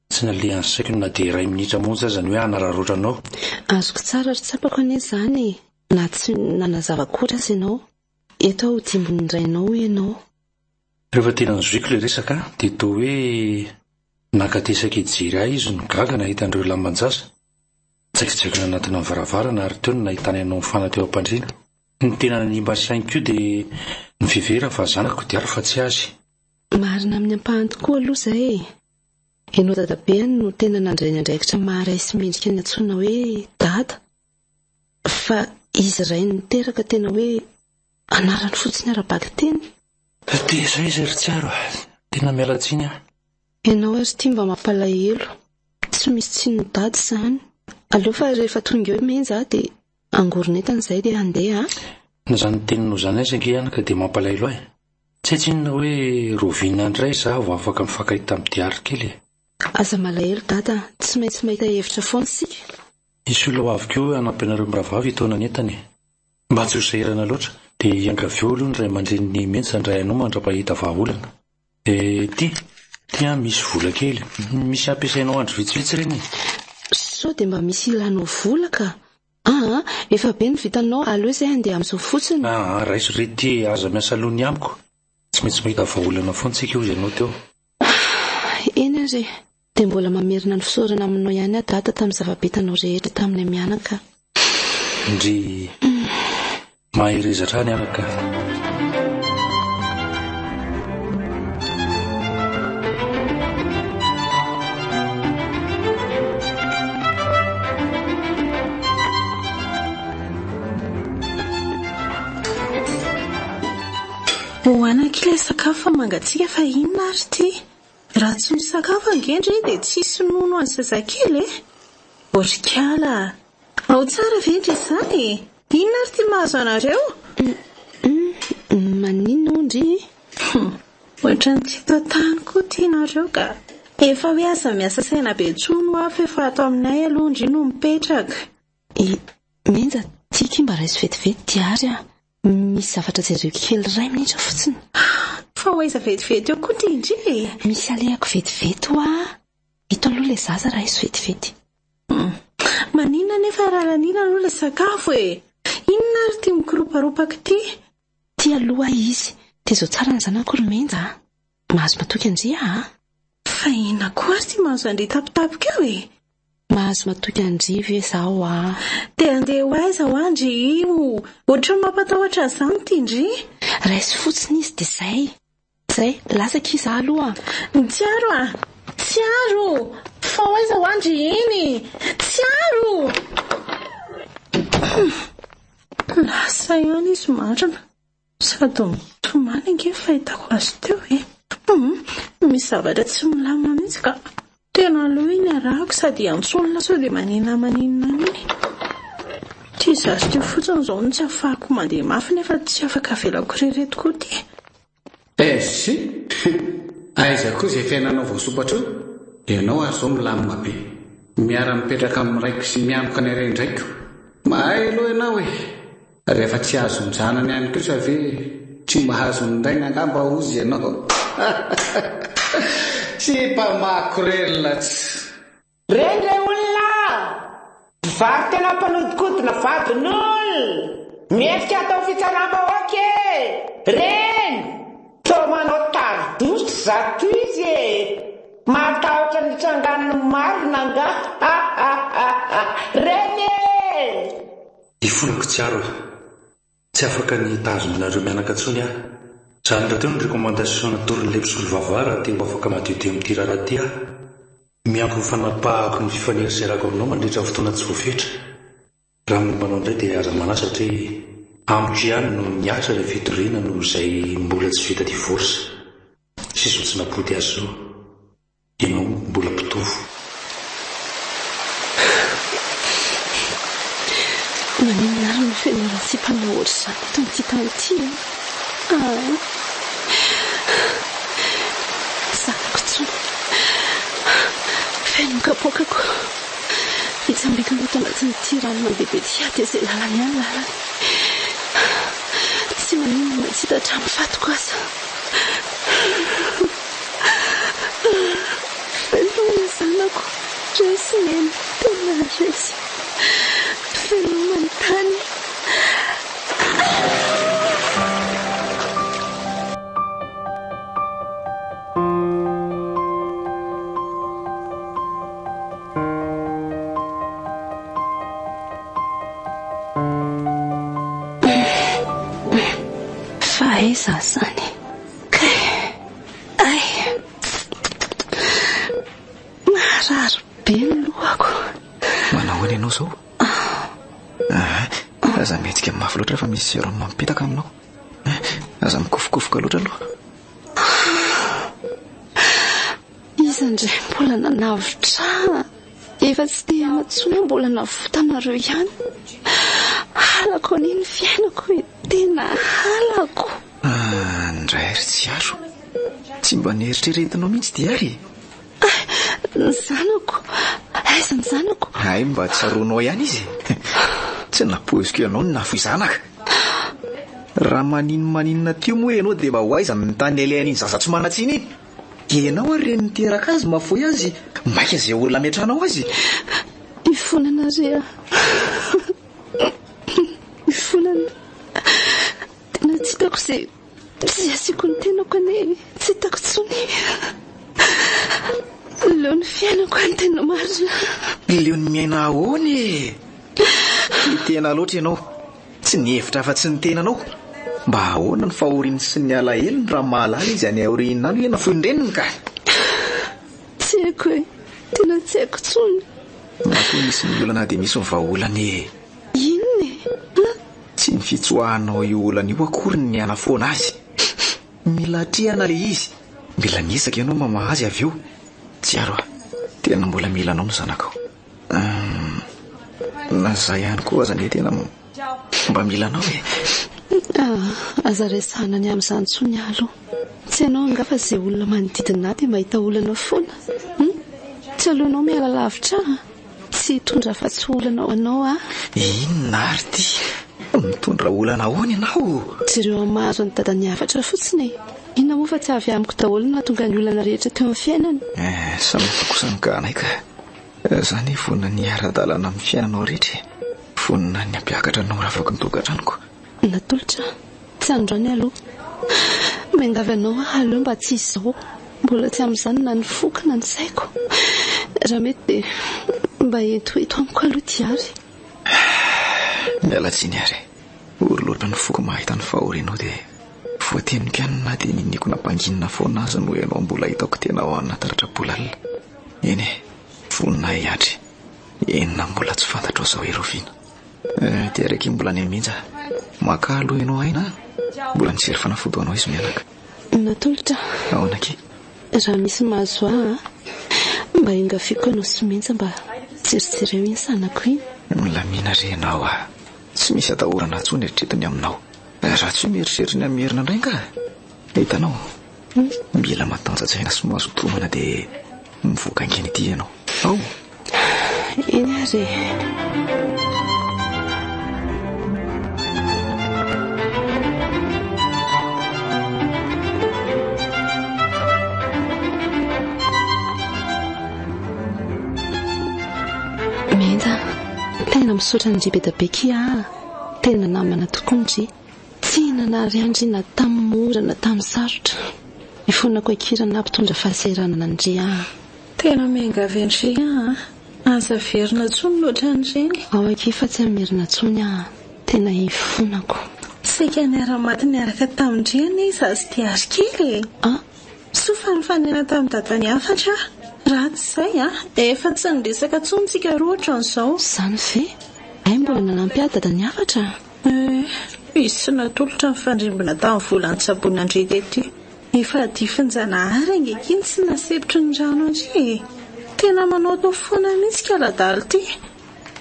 Tsy naleha ny saiko na dia iray minitra monja zany hoe hanararotra anao. Azoko tsara ry tsapako anie izany na tsy nanazava-kotra azy ianao. Eto aho dimbony indrainao ianao. Rehefa tena nizoiko ilay resaka dia toa hoe nankatesaka hijery ahy izy no gaga nahita an'ireo lambanjaza. Tsaikitsaikina anatina ny varavarana ary teo no nahitany anao mifana teo am-pandriana. Ny tena nanimba sainiko io dia ny fivera fa zanako diary fa tsy azy. Marina amin'ny ampahany tokoa aloha izay. Ianao dadabeany no tena nandray ny andraikitra maharay sy mendrika ny antsoina hoe dada. Fa izy iray no teraka tena hoe anarany fotsiny ara-baky teny. Dia izay izy ry tsiaro. Tena miala tsiny aho. Ianao ary tia mba mampalahelo. Tsy misy tsiny dada izany. Aleo fa rehefa tonga eo menja dia angoronetana izay dia handeha. Na izany teninao izany azy ange anaka dia mampalahelo ahy. Tsy tsinona hoe roviana indray izaho vao afaka mifankahita amin'ny diary kely. Aza malahelo dada, tsy maintsy mahita hevitra foana sika. Isy olona avy koa anampinareo miravavy taona netany. Mba tsy ho sahirana loatra dia hiankavio aloha ny ray aman-dreny mensa Indray anao mandrapahita vahaolana. Tia misy vola kely, misy ampiasainao andro vitsivitsy ireny. Sao dia mba misy ilanao vola ka? Efa be ny vitanao aloha izay andeha amin'izao fotsiny. Raiso rety aza miasa aloha ny amiko. Tsy maintsy mahita vahaolana foana tsika io ianao teo. Eny ary, dia mbola mamerina ny fisaorana aminao ihany dada tamin'ny zava-bitanao rehetra tamin'ny mianaka. Indry mahirezatra ny anaka. Hoanak'ilay sakafo mangatsiaka fa inona ary ty? Raha tsy misakafo angendry dia tsisy nono any zazakely Orikala, ao tsara vendry izany. Inona ary ty mahazo anareo? Maninona ondry? Ohatran'ny tsy tantany koa tianareo ka. Efa hoe aza miasa saina be tsono hafa efa ato aminay aloha ondry no mipetraka. Menja tia mba raisy vetivety diary misy zavatra jereo kely ray minitra fotsiny. Fa hoaiza vetivety eo koa indry. Misy alehako vetivety ito aloha ilay zaza raha iso vetivety. Maninona nefa rahalanina aloha ilay sakafo Inona ary ty mikoroparopaka ty? Ty aloha izy dia izao tsara ny zanako ry Menja. Mahazo matoky andria Fa inona koa ary ty mahazo andry tapitapika eo Mahazo matoky andrivy izao Dia andeha ho aiza ho andry io? Ohatran'ny mampatahotra izany ty indry. Raisy fotsiny izy dia zay lasaka izy aloha. Tsiaro fa hoaiza ho andry iny? Tsiaro lasa ihany izy marina sady mitomany ange fahitako azy teo misy zavatra tsy milamina mihitsy ka tena aloha iny arahako sady antsonona sao dia maninona iny ty zazy teo fotsiny izao no tsy afahako mandeha mafy nefa tsy afaka velako rereto koa ty sy aiza koa izay fiainanao voasopatra io ianao ary izao milamina be miara-mipetraka amin'ny raiko sy miamboka ny iray indraiko mahay aloha ianao rehefa tsy azo ny zanany ihany koa sa ve tsy mahazo ny ndainy angamba ozy ianao tsy mpamako relona reny olona vary tena mpanodikodina vadin'ol miefika atao fitsaram-bahoaka reny to manao tarodosy zato izy matahotra ny trangan'ny marina nga reny ifolako tsiaro tsy afaka ny tazonareo mianaka tsony zany raha teo ny rekomandation natorin'ilay mpisolo vavara teo afaka madiodio amin'ity raharaha ty mianko ny fanapahako ny fifanerizerako aminao mandritra fotoana tsy voafetra raha mombanao indray dia aza manasa satria amiko ihany no miasa ilay fitoriana no izay mbola tsy vita divorce sy izao tsy napody azy zao ianao mbola mpitovo maninona ary ny fianarana sy mpanao ohatr' izany eto amin'ity tany ity zakako tsony fiainokapokako itsambiko loto anaty nyty rano mandehibe tiady izay lalany ihany lalany tsy maninona tsy hita hatramin'ny fatoko aza velomany zanako resy neny tena resy velomany tany fa zany marary be ny lohako manao any ianao zao aza mihetsika mafy loatra fa misy rano mampitaka aminao aza mikofokofoka loatra aloha izandray mbola nanavitra efa tsy dia matsony mbola navotanareo ihany halako aniny fiainako tena halako ndray ry tsy aro tsy mba nieritrretinao mihitsy diary Ay mba tsaroanao ihany izy. Tsy napoiziko ianao ny nafo izanaka. Raha maninona tio moa ianao dia mba ho aizany ny tany ilain'iny zaza tsy manatsiny iny. Ianao ary reny miteraka azy mafoy azy maika izay olona metranao azy. Ifonana rea. Ifonana. Tena tsy hitako izay asiako ny tenako ane. Tsy hitako tsony. Leo ny fiainako ny tena marina. Leo ny miaina ahoana e. Ny tena loatra ianao. Tsy ny hevitra afa-tsy ny tenanao. Mba ahoana ny fahoriany sy ny alaheliny raha mahalala izy any aoriana any hoe nafoy ny reniny ka. Tsy haiko e. Tena tsy haiko tsony. Nakoa misy ny olana dia misy ny vahaolana e. Inona e? Tsy ny fitsoahanao io olana io akory ny anafoana azy. Mila trihana le izy. Mila nisaka ianao mamaha azy avy eo. Tsy aro tena mbola mila anao ny zanakao. Na zay ihany koa aza ny tena mba mila anao e. Aza resahana ny amin'izany tsony alo. Tsy ianao angafa izay olona manodidina dia mahita olana foana. Tsy alohanao miala lavitra. Tsy hitondra afa-tsy olana anao a. Inona ary ty? Mitondra olana ahoana ianao? Tsy ireo mahazo ny dadany hafatra fotsiny. Inona moa fa tsy avy amiko daholo na tonga ny olana rehetra teo amin'ny fiainany. Samihafa kosa ny ganay ka. Zany vonina ny ara-dalana amin'ny fiainanao rehetra. Vonina ny ampiakatra anao raha afaka ny tokantranoko. Natolotra, tsy androany aloha. Miangavy anao aloha mba tsy izao. Mbola tsy amin'izany na ny foky na ny saiko. Raha mety dia mba ento amiko aloha diary. Miala tsiny ary. Oroloatra ny foky mahita ny fahorianao dia voatenika ihany na dia niniko nampanginina foana azy no ianao mbola hitako tena ao anataratra bolalina. Eny e, vonina hiatry. Enina mbola tsy fantatro zao eroviana. Dia araiky mbola ny aminja. Maka aloha ianao aina. Mbola nisery fanafody anao izy mianaka. Natolotra. Ahoana ke? Raha misy mahazo mba ingafiko ianao sy menja mba tseritsiry iny sanako iny. Milamina renao tsy misy atahorana intsony eritreretiny aminao. Raha tsy mieritreritra ny amin'ny herina indray ka. Hitanao, mila matanjatsaina sy mahazo tomana dia mivoaka angeny ity ianao. Ao. Eny ary. Menda, tena misaotra ny ribedabeky tena namana tokoa ny ry. Tsy nanary andry na tamin'ny mora na tamin'ny sarotra. Ifonako akirana ampitondra fahasahiranana ny ry Tena miangavy andry aza verina tsony loatra andreny. Ao akifa tsy amerina tsony tena ifonako. Sika ny ara-maty niaraka tamindriana izy azy diary kely. Sofa ny fanena tamin'ny dadany hafatra. Raha tsy izay efa tsy niresaka tsony tsika roatra n'izao. Zany ve? Ay mbola nanampy dadany hafatra. Izy sy natolotra ny fandrimbona tamin'ny volany tsaboina andry tety. Efa difinjanahary angekiny tsy nasepitry ny rano andry. Tena manao tao foana mihitsy kaladalo ty.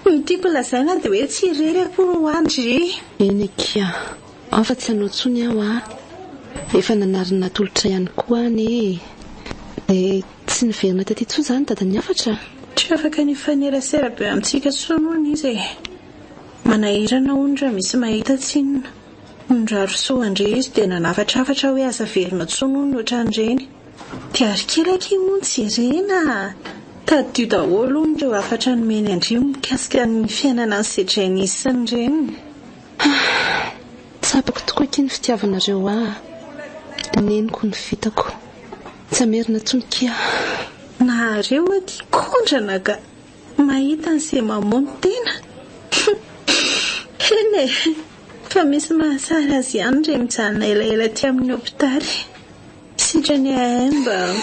Ny tiako lazaina dia hoe tsy irery akory ho andry. Eny kia, afa tsy hanao tsony aho efa nanarina natolotra ihany koa any. Dia tsy niverina tety tsony zany dadany hafatra. Tsy afaka nifanerasera be amintsika tsonoana izy manahirana ondra misy mahita tsinona. Ndraro soa andry izy dia nanafatrafatra hoe aza verina tsonoana oatra andreny. Diary kelaka moa tsy irena. Tadio daholo ireo afatra nomeny andry mikasika ny fiainana ny sedrainy izy sy ny reniny. Tsapako tokoa kiny fitiavanareo neniko ny vitako. Tsy amerina tsony kia. Nareo aty kondrana ka mahita an'izay mamono tena. Ene, fa misy mahasara azy ihany re mijanona elaela ty amin'ny hopitaly. Sidra ny aemba.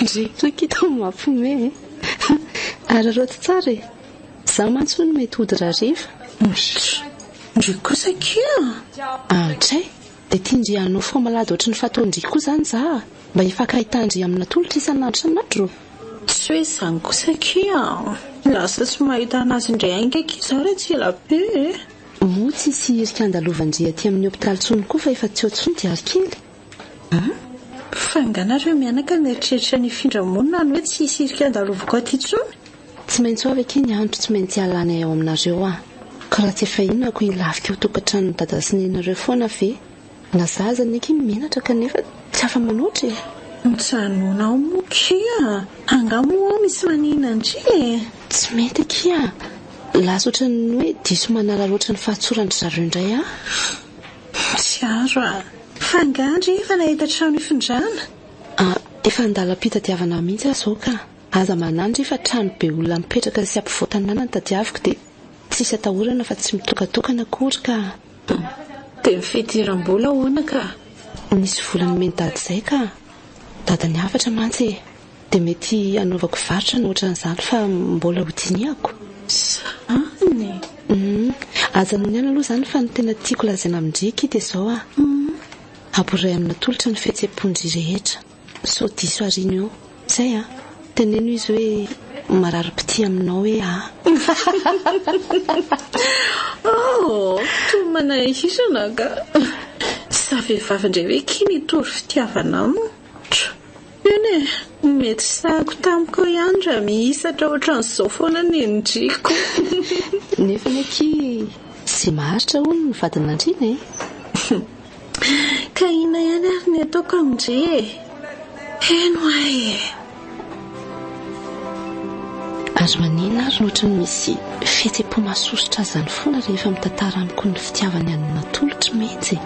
Ndrikitra kita mampome. Araroty tsara e. Za mantsony mety hody rariva. Ndry kosa kia. Andray, dia tiandry anao foa malady ohatry ny fataondry koa zany za. Mba ifakahitandry amin'ny natolotra isan'andro san'andro. Tsy hoe izany kosa kia. Lasa tsy mahita anazy indray aingaka izy tsy ela be. Moa tsy hirika andalovandry aty amin'ny hopitaly tsony koa fa efa tsy ohatsony diary kely. Fanganareo mianaka ny eritreritra ny findramonina ny hoe tsy hisy hirika andalovako aty tsony. tsy maintsy avy aky ny andro tsy maintsy alana eo aminareo ka raha tsy efa inona ko ilavika ho tokantrano dada sy nenareo foana ve na zaza ny aky menatra kanefa tsy afa manoatra mitsanonao mokia angamo misy maninandry tsy mety akia lasa ohatran'ny hoe diso manara loatra ny fahatsorandry zareo indray tsy azo fangandry efa nahita trano ifindrana efa andalam-pitadiavana mihitsy azao ka aza manandry efa trano be olona mipetraka sy ampivoatanana ny tadiaviko dia tsisy atahorana fa tsy mitokatokana akory ka dia mifidiram-bola hoana ka nisy volany mendady izay ka dadany afatra mantsy dia mety anaovako varotra ny ohatran'izany fa mbola hodiniako aza noho ny any aloha izany fa ny tena tiako lazaina amindriky dia izao aboray amina tolotra ny fihetsem-pondry rehetra so diso arino eo izay teneno izy hoe marary-piti aminao hoe tomana isana ka sa vehivavy indray hoe kiny tory fitiavanao eny mety sahako tamiko ihany raha mihisatra ohatran'izao foana ny endriko nefa naky sy maharitra hono ny vadin'andrina ka ina ihany ary ny ataoko amindre eno ary manina ary nohatran'ny misy fihetsem-po mahasoritra azany foana rehefa mitantara amiko ny fitiavany anina tolotra mihitsy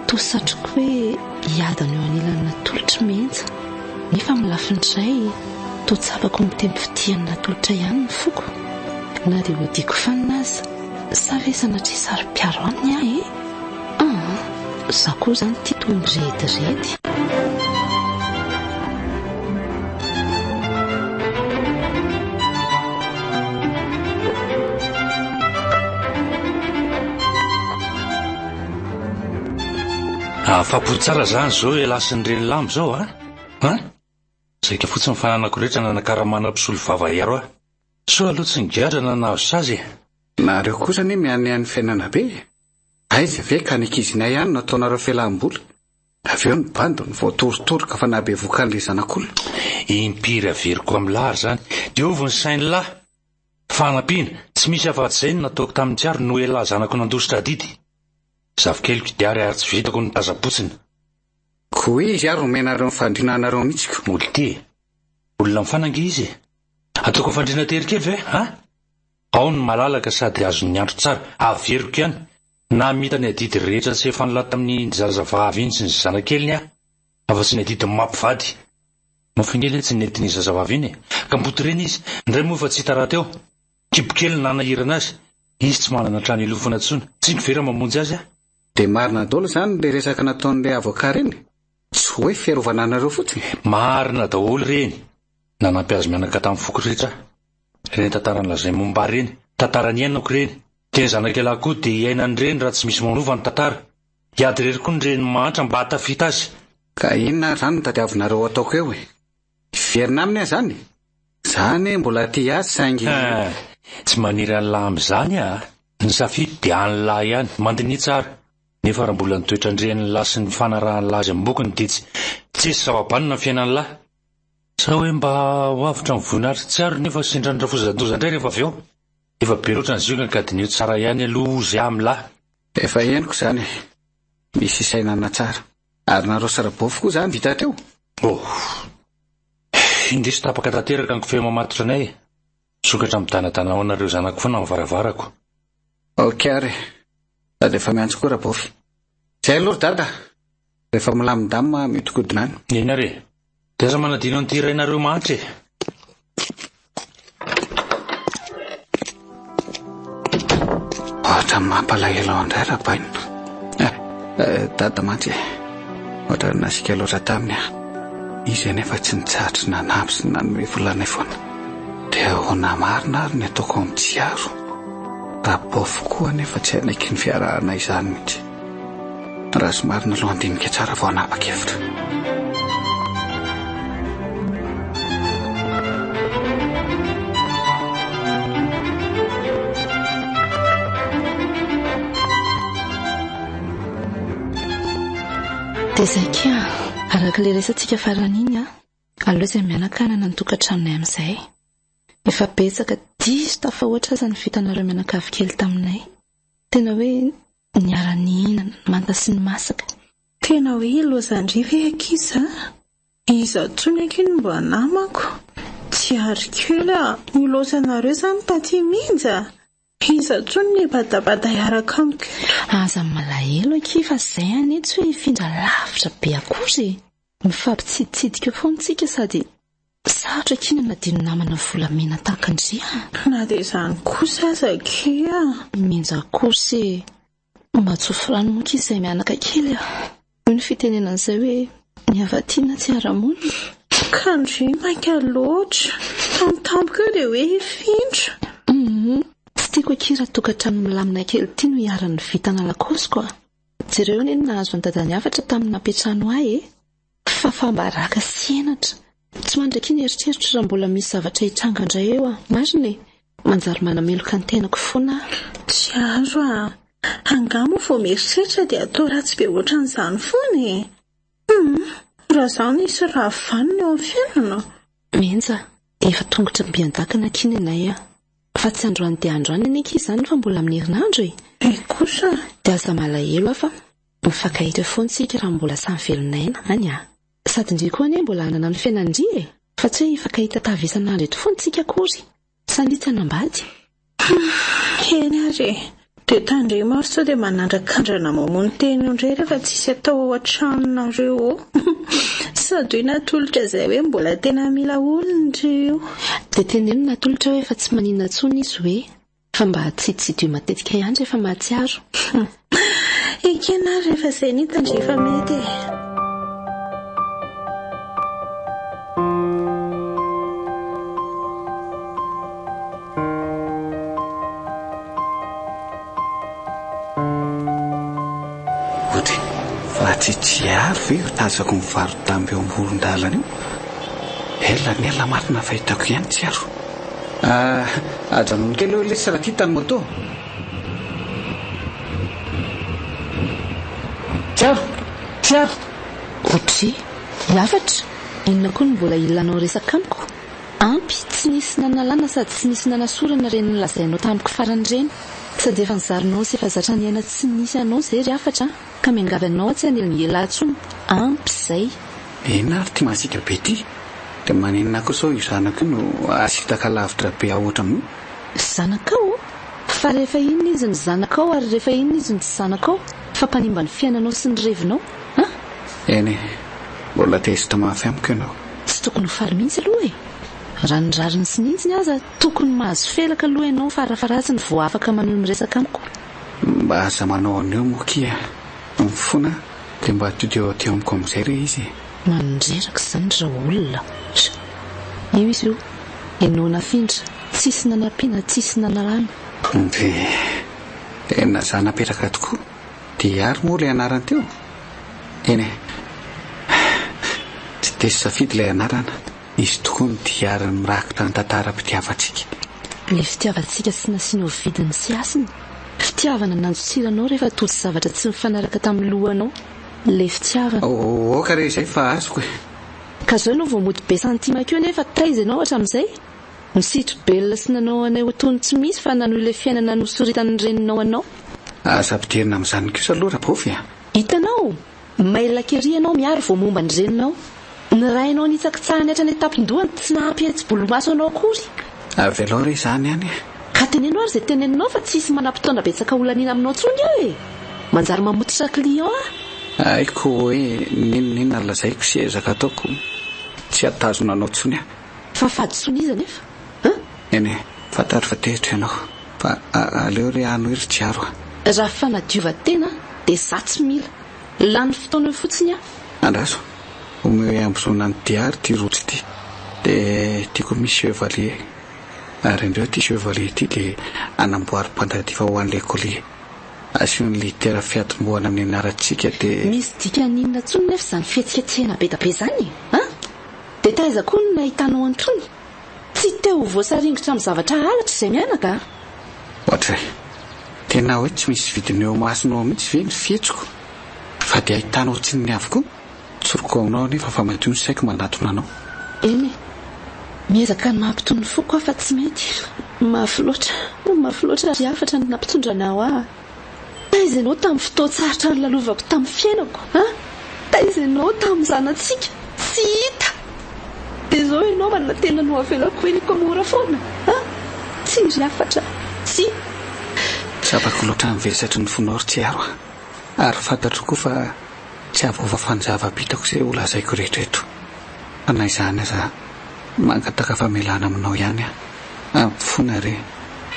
toa satroko hoe hiadana eo anilanana tolotra mihitsy nefa milafindray toa tsapako mitempo fitianina tolotra ihany ny foko na dia hodiko fanina azy sa ve sanatria sary-piaro aminy za koa izany tia toy ny rediredy afapo tsara zany zao elasin'ireny lamo zao zay ka fotsiny fananako rehetra nanakaramana-pisolo vava iaro so aloha tsy nigadrana nahazo sazy nareo kosa ny mianian'ny fiainana be aiza ve ka nikizinay ihany no ataonareo fialam-bola avy eo ny bando ny voatorotoroka fa nabe vokan'ilay zanak'olona impiry averiko amin'ny lahary zany diovy ny sainy lahy fanampiana tsy misy afa-tsy izay no nataoko tamin'ny tsiaro no elahy zanako nandositra didy zavikeliko diary ary tsy vitako ny tazapotsiny koa izy ary omenareo ny fandrinanareo mihitsiko olo ty olona mifanangy izy ataoko fandrina terikely ve ao ny malalaka sady azo ny andro tsara averiko ihany na mitany adidy rehetra tsy efa nilata tamin'ny zazavavy iny sy ny zanakeliny afa tsy ny adidy mampivady mafinely tsy nentiny zazavavy iny ka mbotoreny izy indray moa fa tsy hita raha teo kibokely nanahirana azy izy tsy manana trano ilofana tsona tsy nivera mamonjy azy dia marina daholo zany le resaka nataon'ilay avoka reny tsy hoe fiarovana anareo fotsiny marina daholo reny nanampy azy mianaka tamin'ny foko rehetra reny tantarany lazay momba reny tantarany iainako reny teny zanakelahy koa dia iainany reny raha tsy misy manova ny tantara hiady rery koa ny reny mantra mba hatafita azy ka inona zany tadiavinareo ataoko eo iverina aminy zany zany mbola ty azy saingy tsy maniry an'lahy am'izany ny safidy dia anylahy ihany mandini tsara nefa raha mbola nitoetrandreny lahy sy ny fanarahan'ny lahy azy ambokony dia tsy hisy zava-banina ny fiainany lahy sa hoe mba hoavitra mivoninahitra tsiaro nefa sendranydra fozandoza indray rehefa avy eo efa be loatra ny zioka ka dinio tsara ihany aloha zay amin'ny lahy efa henoko zany misy isainana tsara ary nareo sarabofy koa zany vita teo indrisy tapaka tanteraka ny kofehy mamatotra anay sokatra midanadana ao anareo zanako foana mivaravarako okary sady efa miantso koa rabofy zay aloha dada rehefa milamindamina mitokodina any ina re dia aza manadino an'ity rainareo mahatra ohatra mampalahelo ao indray rahabaina dada mantsy ohatra nasika loatra taminy izy anefa tsy nitsahatra nanampy sy nanome volanay foana dia hona marina ary ny ataoko amin'ny tsiaro rabofy koa nefa tsy hanaiky ny fiarahanay izany mihitsy raha sy marina aloha andinika tsara vao hanapa-kevitra dia zay kia araka le resantsika faran'iny aloha izay mianakanana ny tokantranonay amin'izay efa betsaka diso tafahoatra aza ny vitanareo mianakavy kely taminay. Tena hoe niara-nihinana, manta sy ny masaka. Tena hoe ilozandriva akiza. Iza tsony akiny mba namako. Diary kely ilozanareo zany taty minja. Iza tsony ny badabada iaraka amiko. Aza malahelo aky fa zay any tsy hoe hifindra lavitra be akory. Mifampitsiditsidika foantsika sady sarotra kina nadino namana volamena takandria. Na dia izany kosa aza kia. Minja kosa mba tsofrano moka izay mianaka kely. Ny fitenenan'izay hoe niavatiana tsy ara-monina. Kandry maika loatra. Tamtampoka eo dia hoe hifindra. Tsy tiako akira tokantrano milamina kely tia no hiaran'ny vitana lakosiko. Jereo ny nahazo an-dadany hafatra tamin'ny napetrano ahy fa fambaraka sy henatra. Tsy mandraky ny eritreritro raha mbola misy zavatra hitranga indray eo marina manjary manameloka ny tenako foana. Tsy azo angamo vao mieritreritra dia atao ratsy be ohatran'izany foana. Raha izany nisy raha vanina eo amin'ny fiainana. Menja efa tongotra mbiandakana kiny anay fa tsy androany dia androany ny aky izany fa mbola amin'ny herinandro kosa dia aza malahelo afa mifakahitra foantsika raha mbola samy velonayna any sady indry koa anie mbola hanana ny fiainandry fa tsy hoe ifakahita tavesan'andro eto foantsika akory sanitsy anambady. Eny ary dia tandray maro sao dia manandrakandrana mamony teny indray rehefa tsisy atao ao an-tranonareo. Sady hoe natolotra izay hoe mbola tena mila olona ireo. Dia teneno natolotra hoe efa tsy maninona tsony izy hoe fa mba tsiditsidio matetika ihany rehefa mahatsiaro. Ekena rehefa izay nitandry efa mety. Tsy ary ve tazako mivarotamby eo amboron-dalana io. Ela ny ela marina fahitako ihany tsy aro. Ajanony kely eo ilay saratita ny moto. Tsy aro. Otry, hiafatra. Inona koa ny mbola ilanao resaka amiko? Ampy, tsy nisy nanalana sady tsy nisy nanasorana reny nolazainao tamiko farany reny. Sady efa nizarinao sy efa zatra ny aina tsy nisy anao zay ry afatra ka miangavanao tsy aneliny elantsony ampy izay. Ena ary ty masika be ty dia manenina koa sao io zanako no asitaka lavitra be ahoatra mo. Zanakao? Fa rehefa inona izy ny zanakao ary rehefa inona izy ny tsy zanakao fa mpanimba ny fiainanao sy ny revinao eny mbola tezitra mafy amiko ianao. Tsy tokony faly mihitsy aloha ranondrariny sy nintsiny aza tokony mahazo felaka aloha ianao farafaratsiny vao afaka manao miresaka amiko. Mba aza manao an'eo mokia mifona dia mba todeo teo amiko amin'izay re izy. Manondreraka izany raha olona io izy io ianao nafindra tsisy nanampiana tsisy nanarana. Dia tena za napetraka tokoa dia ary moa ilay anarany teo. Eny tsy tesy safidy ilay anarana. Izy tokoa ny diariny mirakitra ny tantaram-pitiavatsika. Ilay fitiavantsika sy nasiana vidiny sy asiny. Fitiavana nanjotsiranao rehefa totsy zavatra tsy mifanaraka tamin'ny lohanao. Ilay fitiavana. Oka re izay fa azoko ka zao no vao mody be santima keo nefa taiza ianao hatramin'izay. Misitro belona sy nanao anay otony tsy misy fa nanohy ilay fiainana nosoritany reninao anao. Aza-pidirina amin'izany kosa aloha rabofy hitanao maila kery ianao miaro vao momba ny reninao. Ny rainao nitsakitsahany hatra ny tapindohany tsy nahampy etsy bolomaso anao akory. Avy aloha re izany ihany ka tenenao ary izay teneninao fa tsisy manam-potoana betsaka olaniana aminao tsony eo manjary mamotitra client haiko hoe ninona lazaiko sy ezaka ataoko tsy atazona anao tsony fa faditsony izy nefa eny fantaro fa tehitra ianao fa aleo re ano hery tsy aro raha fanadiova-tena dia za tsy mila lany fotoana fotsiny andraso omeo ambozona ny diary ty rotsy ty dia tiako misy chevalier ary indreo ty chevalier ty dia anamboary mpandadiva ho an'ilay collier asio ny litera fiatomboana amin'ny anarantsika dia misy dika ninona tsony nefa izany fihetsiketsehana be da be izany dia taiza koa no nahitanao an'itony tsy teo voasaringitra amin'ny zavatra halatra izay mianaka ohatra tena hoe tsy misy vidiny eo masonao mihitsy ve ny fihetsiko fa dia ahitanao tsy ny avokoa tsoroko aminao nefa fa madio ny saiko manatona anao eny miezaka ny mampitony foko fa tsy mety. Mafy loatra ry afatra ny nampitondrana ao taizenao tamin'ny fotoan-tsaritra ny lalovako tamin'ny fiainako taizenao tamin'ny zanatsika tsy hita dia zao ianao manana tena no avelako eniko mora foana tsy ry afatra tsy afaka loatra miverisatry ny fonao ry tsy aro ary fantatro koa fa tsy avova fanjava-bitako izay olazaiko rehetraeto fa na izany aza mangataka famelana aminao ihany ampifona re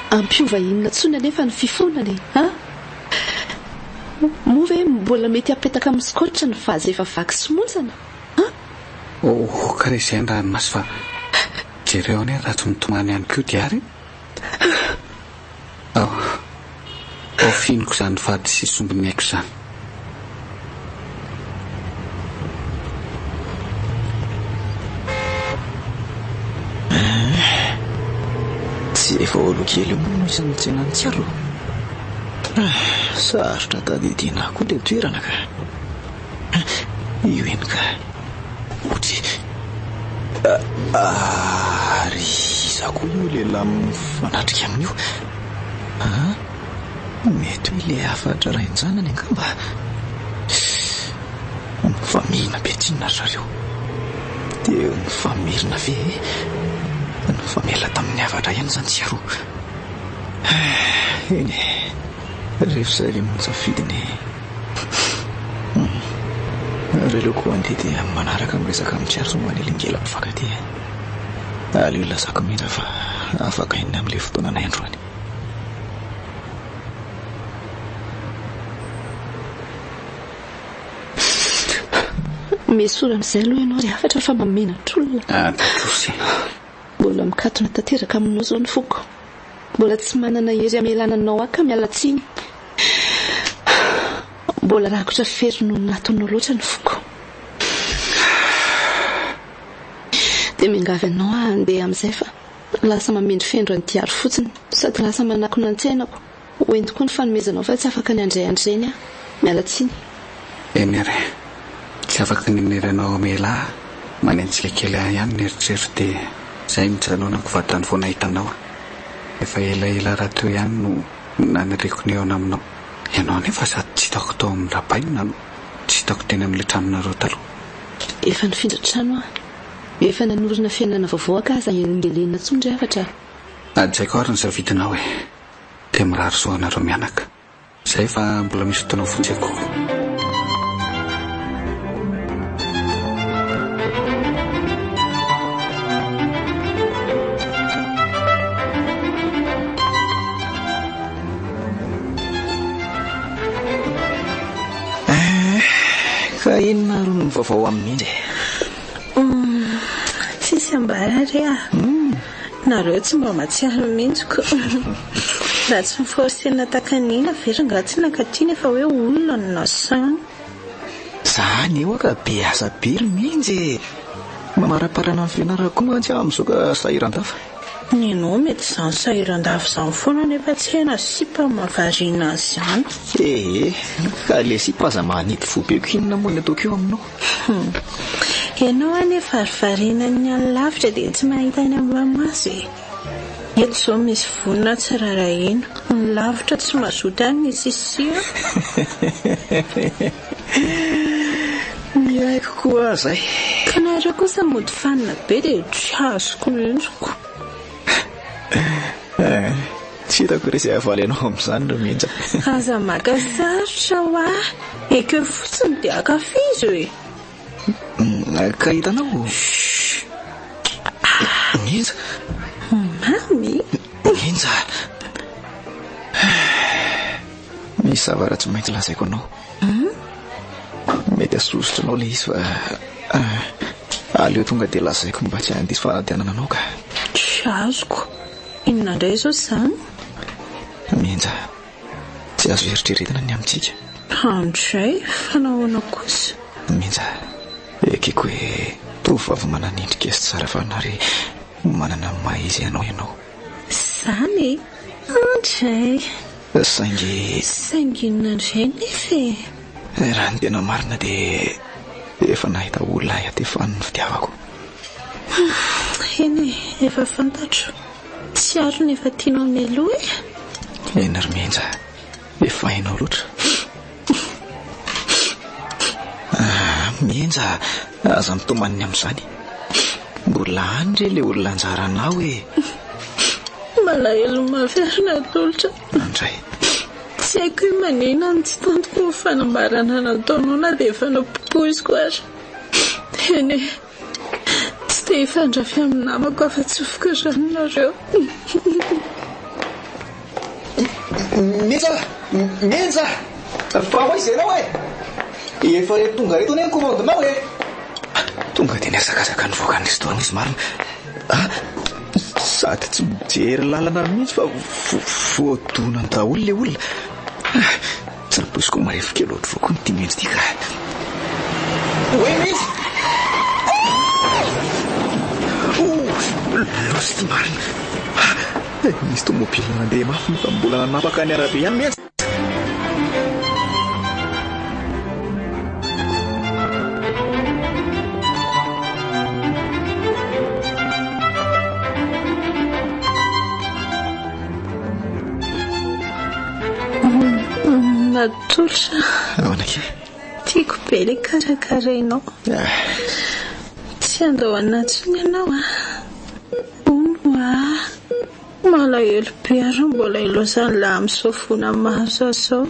ampiova inona tsony anefa ny fifonany moa ve mbola mety apetaka amin'ny skotra ny vaza efa vaky sy montsana ka re izay andranomasy fa jereo ane raha tsy mitomany ihany koa diary ao finoko izany vady sy sombiny haiko izany tsy efa olokely mono isan'ny tsenany tsiaro sarotra tadidina koa le toerana ka io eny ka otsy ary izako io lehilahy mifanatrika amin'io mety hoe le afatra rainjanany angamba mifamirina pejinina zareo dia mifamirina ve nifamela tamin'ny afatra ihany zany tsiaro eny rehefa zay le mitsafidiny releo koa andeha dia manaraka miresaka amin'tsiaro so manelingela mpifankaty aleo lazako mihitsy fa afaka iny amin'le fotoana nay androany misora amin'izay aloha ianao ry afatra fa mamenatr'olona tatrosy mbola mikatona tanteraka aminao zao ny foko mbola tsy manana hery amelananao aka mialatsiny mbola rakotra fery no natonao loatra ny foko dia mingavy anao andeha amin'izay fa lasa mamendry fendro any diary fotsiny sady lasa manakona an-tsainako hoento koa ny fanomezanao fa tsy afaka ny andray mialatsiny eny re tsy afaka ny mineranao amela manentsika kely ihany ny eritreritro dia izay mijanao nampivatany foana hitanao efa elaela raha teo ihany no nanireko ny eo aminao ianao nefa sady tsy hitako tao amin'ny rabaina no tsy hitako teny amin'ile tranonareo taloha efa nifindra trano efa nanorina fiainana vaovao ka aza engelena tsondry afatra ajaiko ary ny zavidinao dia mirary soanareo mianaka izay fa mbola misy fotoana fonjeko ka inona ro ny vaovao amin'indry tsisy ambarary nareo tsy mba matsiaro mihitsiko raha tsy miforsena takanina verynga tsy nakatiny efa hoe olona no nasany zany eo ka be asa bery mihitsy mamaraparana ny fianarako mantsy amin'izao ka sahiran-dafa ninao mety izany sahiran-dafo izany foana nefa tsy hena sipa mahavariana izany ka le sipa aza manidy vobeko inona moa ny ataoko eo aminao ianao anefa varivariana ny any lavitra dia tsy mahita ny ambamazy eto izao misy vonina tsy rarahina ny lavitra tsy mazoto any ny sisia mihaiko koa zay ka nareo kosa mody fanina be dia tsy azoko mihitsiko tsy hitako resy avaly ianao amin'izany no mihitsy aza maka sarotra ho ekeo fotsiny dia akafizy ka hitanao mihitsy mamy mihitsy misy zavara tsy maintsy lazaiko anao mety asosotranao le izy fa aleo tonga dia lazaiko mba tsy handisy fanantenana anao ka tsy azoko inona indray izao izany mihinja tsy azo eritreretina ny amintsika andray fanahoana kosa mihinja ekeko hoe tovavy mananendrika sy tsara fa nary manana maizy ianao zany andray sainginina indray nefa raha ny tena marina dia efa nahita olona aty faniny fitiavako Eny efa fantatro. Tsy aro nefa tianao mialoha e. Eny ry Menja, efa hainao loatra. Menja, aza mitomaniny amin'izany. Mbola any re le olona anjaranao e. Malahelo mafiarina tolotra. Indray. Tsy haiko hoe manina ny tsy tantoko ny fanambarana nataonao na dia efa napopoiziko ary. Eny tsy te hifandrafy amin'ny namako afa-tsy fokaranareo. Menja! Fa hoizy ianao e! Efa reto tonga reto ny komandinao e! Tonga dia niazakazaka ny voakan'izy toana izy marina. Sady tsy mijery lalana mihitsy fa voadonany daholo le olona. Tsy raposiko marefo kely ohatry vao koa ny tia menjy tika. Oe menjy! Losy ty marina. Misy tomobily nandeha mafy fa mbola nanapaka ny arabe ihany menjy. Natolotra. Ahoanake? Tiako be le karakarainao. Tsy andao anatsony ianao malahelo be ary mbola ilozany la amin'izao fona mahazo azao.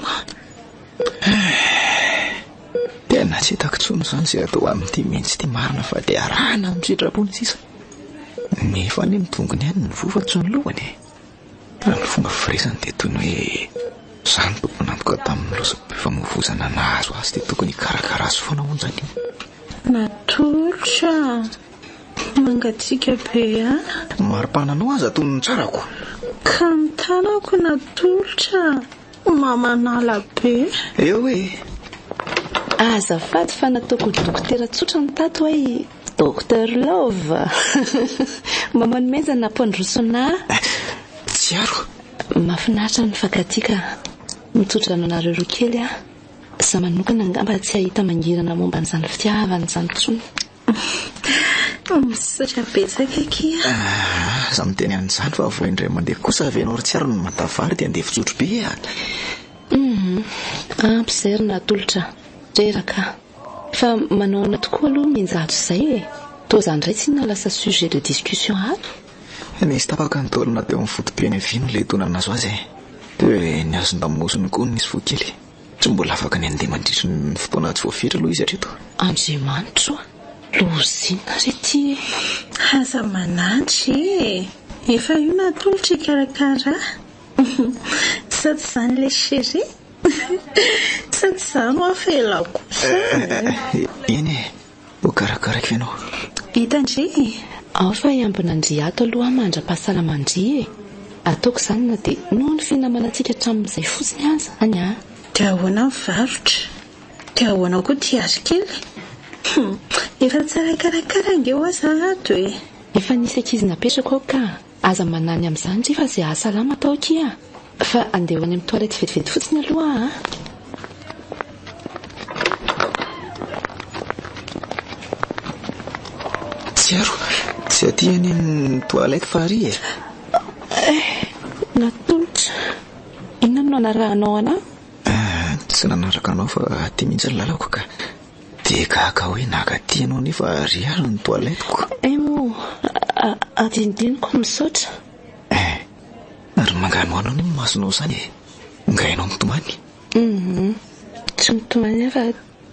Tena tsy hitako tsony izany izay atao amin'ity menjy ty marina fa dia arahana amin'ny sitrapony sisa. Nefa ny mitongony ihany ny vofa-tsony lohany. Ny fomba firesany dia toy ny hoe izany tompony antoka tamin'ny losom-pifamoivozana nahazo azy dia tokony karakara azy foana onjany. Natolotra, mangatsika be Mari-pananao aza toy ny tsarako. ka mitanako natolotra, mamanala be. Eo hoe azafady fa nataoko dokotera tsotra ny tato hoe Dr Lava. Mamany Menja nampandrosona. Tsy aro. Mahafinaritra ny fakatika. Mitsotra anareo roa kely za manokana angamba tsy ahita mangirana momba n'izany fitiavana izany tsony. Misaotra betsaka kia. Za miteny an'izany fa vao indray mandeha kosa avy ianao tsy aro ny matavary dia andeha fitsotro be Ampy natolotra reraka fa manao tokoa aloha minjato izay toa izany indray tsy nalasa sujet de discussion ato. Nisy tapaka ny taolana teo amin'ny fotom-piaina vino le tonana azo azy dia ny azon-damosiny koa nisy voakely. Tsy mbola afaka ny andeha mandritry ny fotoana tsy voafetra aloha izy hatreto. Andriamanitra lozina rety. Aza manatry efa io natolotra karakara. Sady izany le chéri. Sady izany afa ela kosa. Eny e, ho karakaraky ianao. Hitandry ao fa iambina andry ato aloha mandra-pahasalamandry ataoko izany na dia noho ny finamanantsika hatramin'izay fotsiny aza any dia ahoana mivarotra dia ahoana koa tiazy kely. Efa tsara karakara angeo aza ato efa nisy ankizy napetraka ao ka aza manany amin'izany ry fa izay ahasalama atao kia fa andeha any amin'ny toilette vetivety fotsiny aloha Tsy aty any amin'ny toilette fa ary natolotra inona no anarahanao ana? Tsy nanaraka anao fa ty mihitsy ny lalako ka dia kaka hoe nakaty ianao nefa ary ary ny toiletteko. Mo adinidiniko misaotra. Ary mangano anao no masonao izany ngainao mitomany. Tsy mitomany fa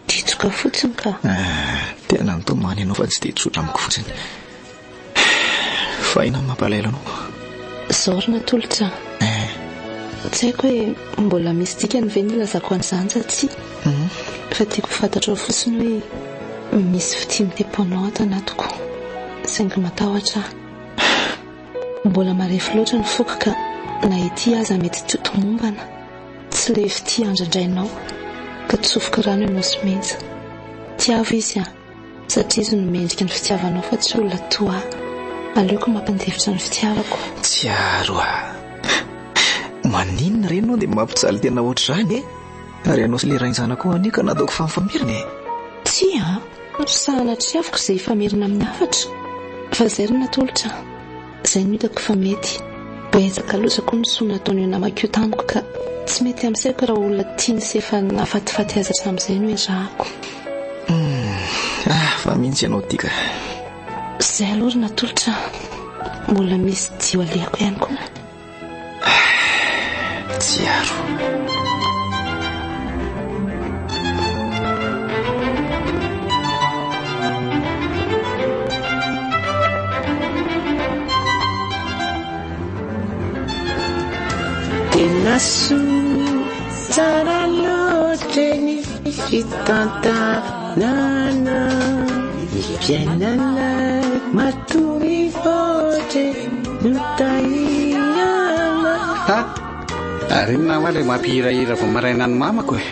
ditsoka fotsiny ka. Tena mitomany ianao fa tsy dia tsotra amiko fotsiny. Fa ina mampalahelo anao. Zaoro natolotra. Tsy haiko hoe mbola misy dikany ve nilazako an'izany sa tsy. Fa tiako fantatrao fotsiny hoe misy fitiavam-po ato anatiko. Saingy matahotra mbola marefo loatra ny foka ka na ity aza mety totomombana tsy le fiti andrandrainao ka tsofoka rano ianao sy Menja. Tiavo izy satria izy no mendrika ny fitiavanao fa tsy olona toa. Aleoko mampandevitra ny fitiavako. Tsy aro maninona reny anao dia mampijaly tena ohatr'izany ary ianao sy le rainzanako ani ka nataoko fa mifamirina Tsy sahana tsy afaka izay famirina amin'ny hafatra fa zay ry natolotra izay no hitako fa mety betsaka loatra koa misoana ataony eo namakio tamiko ka tsy mety amin'izay ko raha olona tiany sy efa nafatifaty aza hatramin'izay no iarahako. Fa mihitsy ianao tika izay aloha ry natolotra mbola misy dio alehako ihany koa. tsy aro Nasu tsara loatra ny fitantanana fiainana matory voatra notaiana. Ary nama le mampihirahira vao maraina ny mamako e.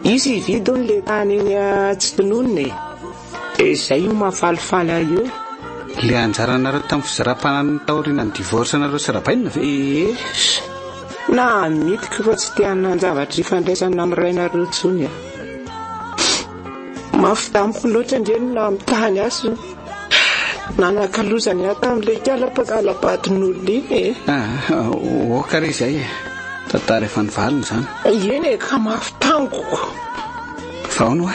Izy vidony le tany eny Antsitononona izay io mahafalifaly ahy io. Le anjaranareo tamin'ny fizara-panany taoriana ny divorce nareo sarabaina ve? Na mitika fa tsy te-hananjavatra ifandraisana amin'ny rainareo intsony a. Mafy tamiko loatra ndreny na amin'ny tany azy nanakalozany ahy tamin'ile kalapakalapatin'olona iny e. Okary izay e, tantara efa nivaliny izany. Eny e, ka mafy tamiko. Vaono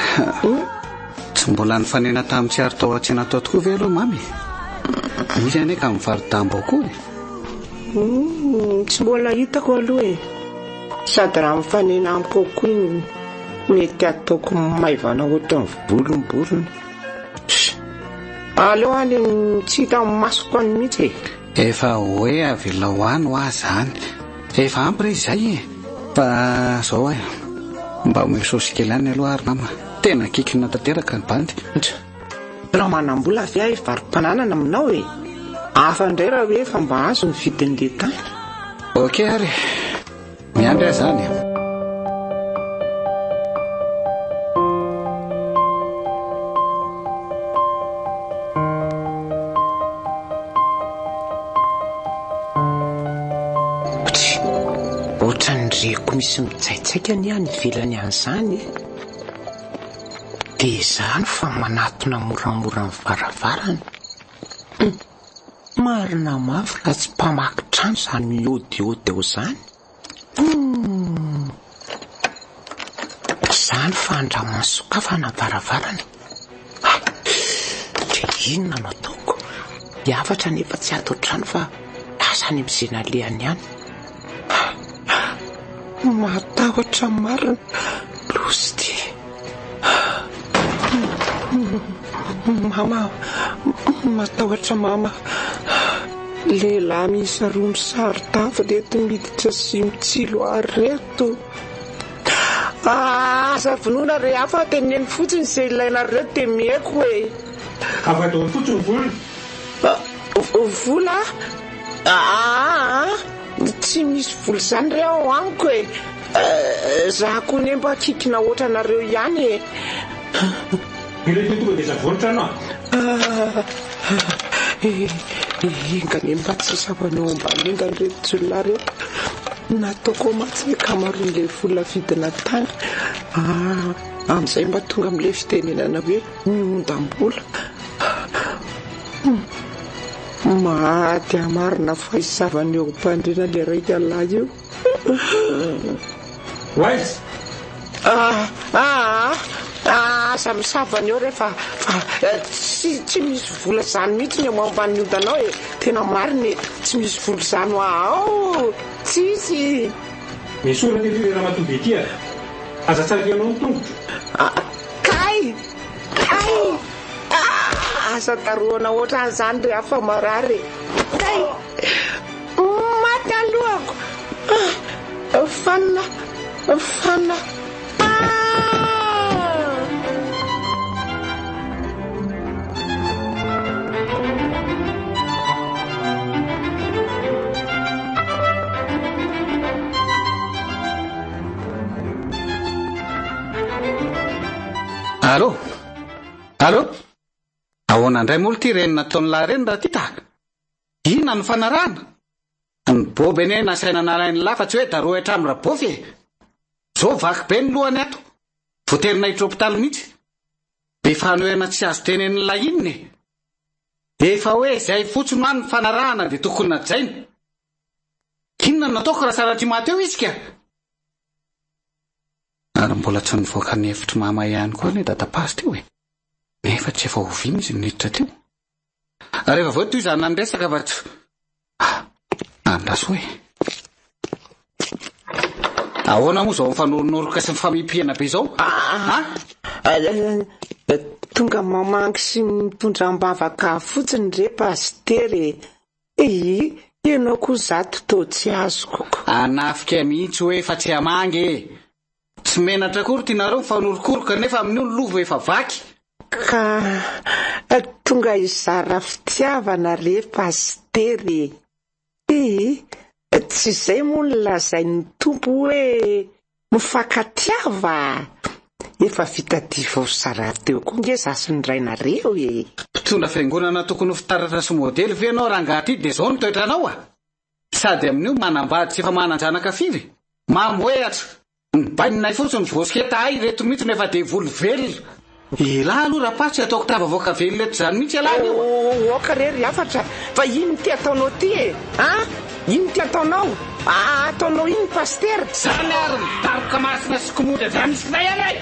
tsy mbola nifanena tamin'ny tsy ary tao atsy natao tokoa ve aloha mamy? Misy ane ka mivarodambo ao koa e. Tsy mbola hitako aloha e. Sady raha mifanena amiko koa iny mety ataoko maivana ohatran'ny volomborona. Aleo any tsy hita amin'ny masoko any mihitsy e. Efa hoe avela ho any ho azy zany. Efa ampy re izay e. Fa zao e, mba hoe saosy kely any aloha ary mama. Tena kikina tanteraka ny bandy. Raha manam-bola avy ahy varim-pananana aminao e. Hafa indray raha hoe efa mba azo ny vidin'le tany. Ok ary, miandry ahy zany. Ohatran'ireko misy mitsaitsaika ny any ivelany an'izany dia izany fa manatona moramora ny varavarana. Marina mafy raha tsy mpamaky trano izany miodiody eo izany. Izany fa andraman'ny sokafana ny varavarana. Dia inona no ataoko? Hiafatra nefa tsy ato trano fa lasa any amin'izay nalehany ihany. Matahotra marina losty. Mama, matahotra mama. Lehilahy miisa roa misaro-tafo reto miditra sy mitsilo ary reto. Asa vonoina re hafa teneny fotsiny izay ilaina reto dia mieko e. Afa atao fotsiny vola? Vola? Tsy misy vola izany reo ao amiko e. Zaho koa ne mba kikina ohatranareo ihany e. Ireto tonga dia zavoatra anao? Ingany mba tsy savanao ambany ingany reto jolona reto. Nataoko matsy kamaroan'ilay vola vidina tany. Amin'izay mba tonga amin'ilay fitenenana hoe miondam-bola. Maty amarina fa isavany eo mpandrina le raika lahy io. Wise? Misavany eo rehefa tsy misy vola izany mihitsy ny ambany ondanao e. Tena marina e, tsy misy vola izany ao. Tsisy. Misy olona ty firena matobe ty a. Aza tsara fianao ny tongotra. Kay. Asa taroana ohatran'izany re hafa marary. Kay. Maty alohako. Fana. Allô? Ahoana indray moa ty reny nataon'ny lahy reny raha ty taka? Inona ny fanarahana? Ny boby ene nasaina narainy lafa tsy hoe daroa hatramin'ny rabofy e. Zao vaky be ny lohany ato. Voaterina hiditra hopitaly mihitsy. Efa hanoena tsy azo tenen'ilay inony. Efa hoe izay fotsiny any fanarahana dia tokony najaina. Inona nataoko raha saratry maty eo izy ka? Ary mbola tsy nivoaka ny hevitry mama ihany koa ny dadapazy teo e. Nefa tsy efa hoviana izy niditra teo. Ary rehefa avao toy izany nandresaka fa tsy andaso hoe ahoana moa izao mifanoronoroka sy mifamihipihana be izao? Tonga mamangy sy mitondra ambavaka fotsiny re pastery. Ianao koa zato tao tsy azoko. Anafika mihitsy hoe fa tsy hamangy e. Tsy menatra kory tianareo mifanorokoroka nefa amin'io ny lovo efa vaky. Ka tonga izara fitiavana re pastery. Tsy izay moa ny lazain'ny tompo hoe mifakatiava. Efa fitadiva ho sara teo koa nge zasiny rainareo e. Mpitondra fiangonana tokony fitaratra sy modely ve ianao rangaty dia izao ny toetranao a? Sady amin'io manambady sy efa mananjanaka firy. Mamoehatra ny bainay fotsiny vosiketa ay reto mihitsy nefa dia voly velona. Elahy aloha rapatsy ataoko tavavoaka velona eto izany mihitsy elahy io. Oka rery afatra fa ino ty ataonao ty e? Ino ty ataonao? Ataonao ino paster? Zany ary midaroka masina sy komoda zany sy nay anay.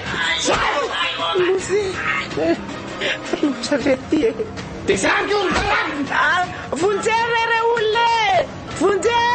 Losa rety e. Dia zany io ny vonjera re olona e! Vonjera!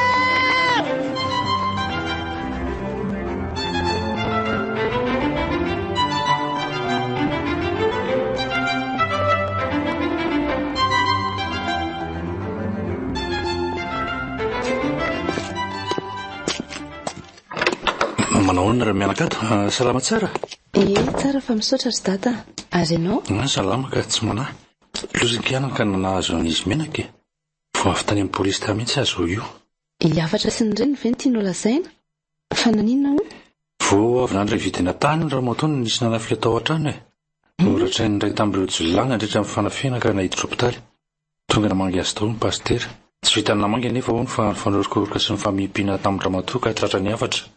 Manao ny mianakato, salama tsara? Tsara fa misaotra ry dada. Ary ianao? Salama ka tsy manahy. Lozinkiana ka nanahazo an'izy menaka e. Vao avy tany amin'ny polisy tamy mihitsy azo io. Afatra sy ny reny ve ny tianao lazaina? Fa naninona ho? Vao avy nandray vidina tany ny ramoatony nisy nanafika tao an-trano e. Noratrainy iray tamin'ireo jolagna nandritra amin'ny fanafiana ka nahiditra hopitaly. Tonga namangy azy tao ny pastery. Tsy vita namangy nefa hono fa nifanorokoroka sy nifamiripina tamin'ny ramatoa ka tratra ny afatra.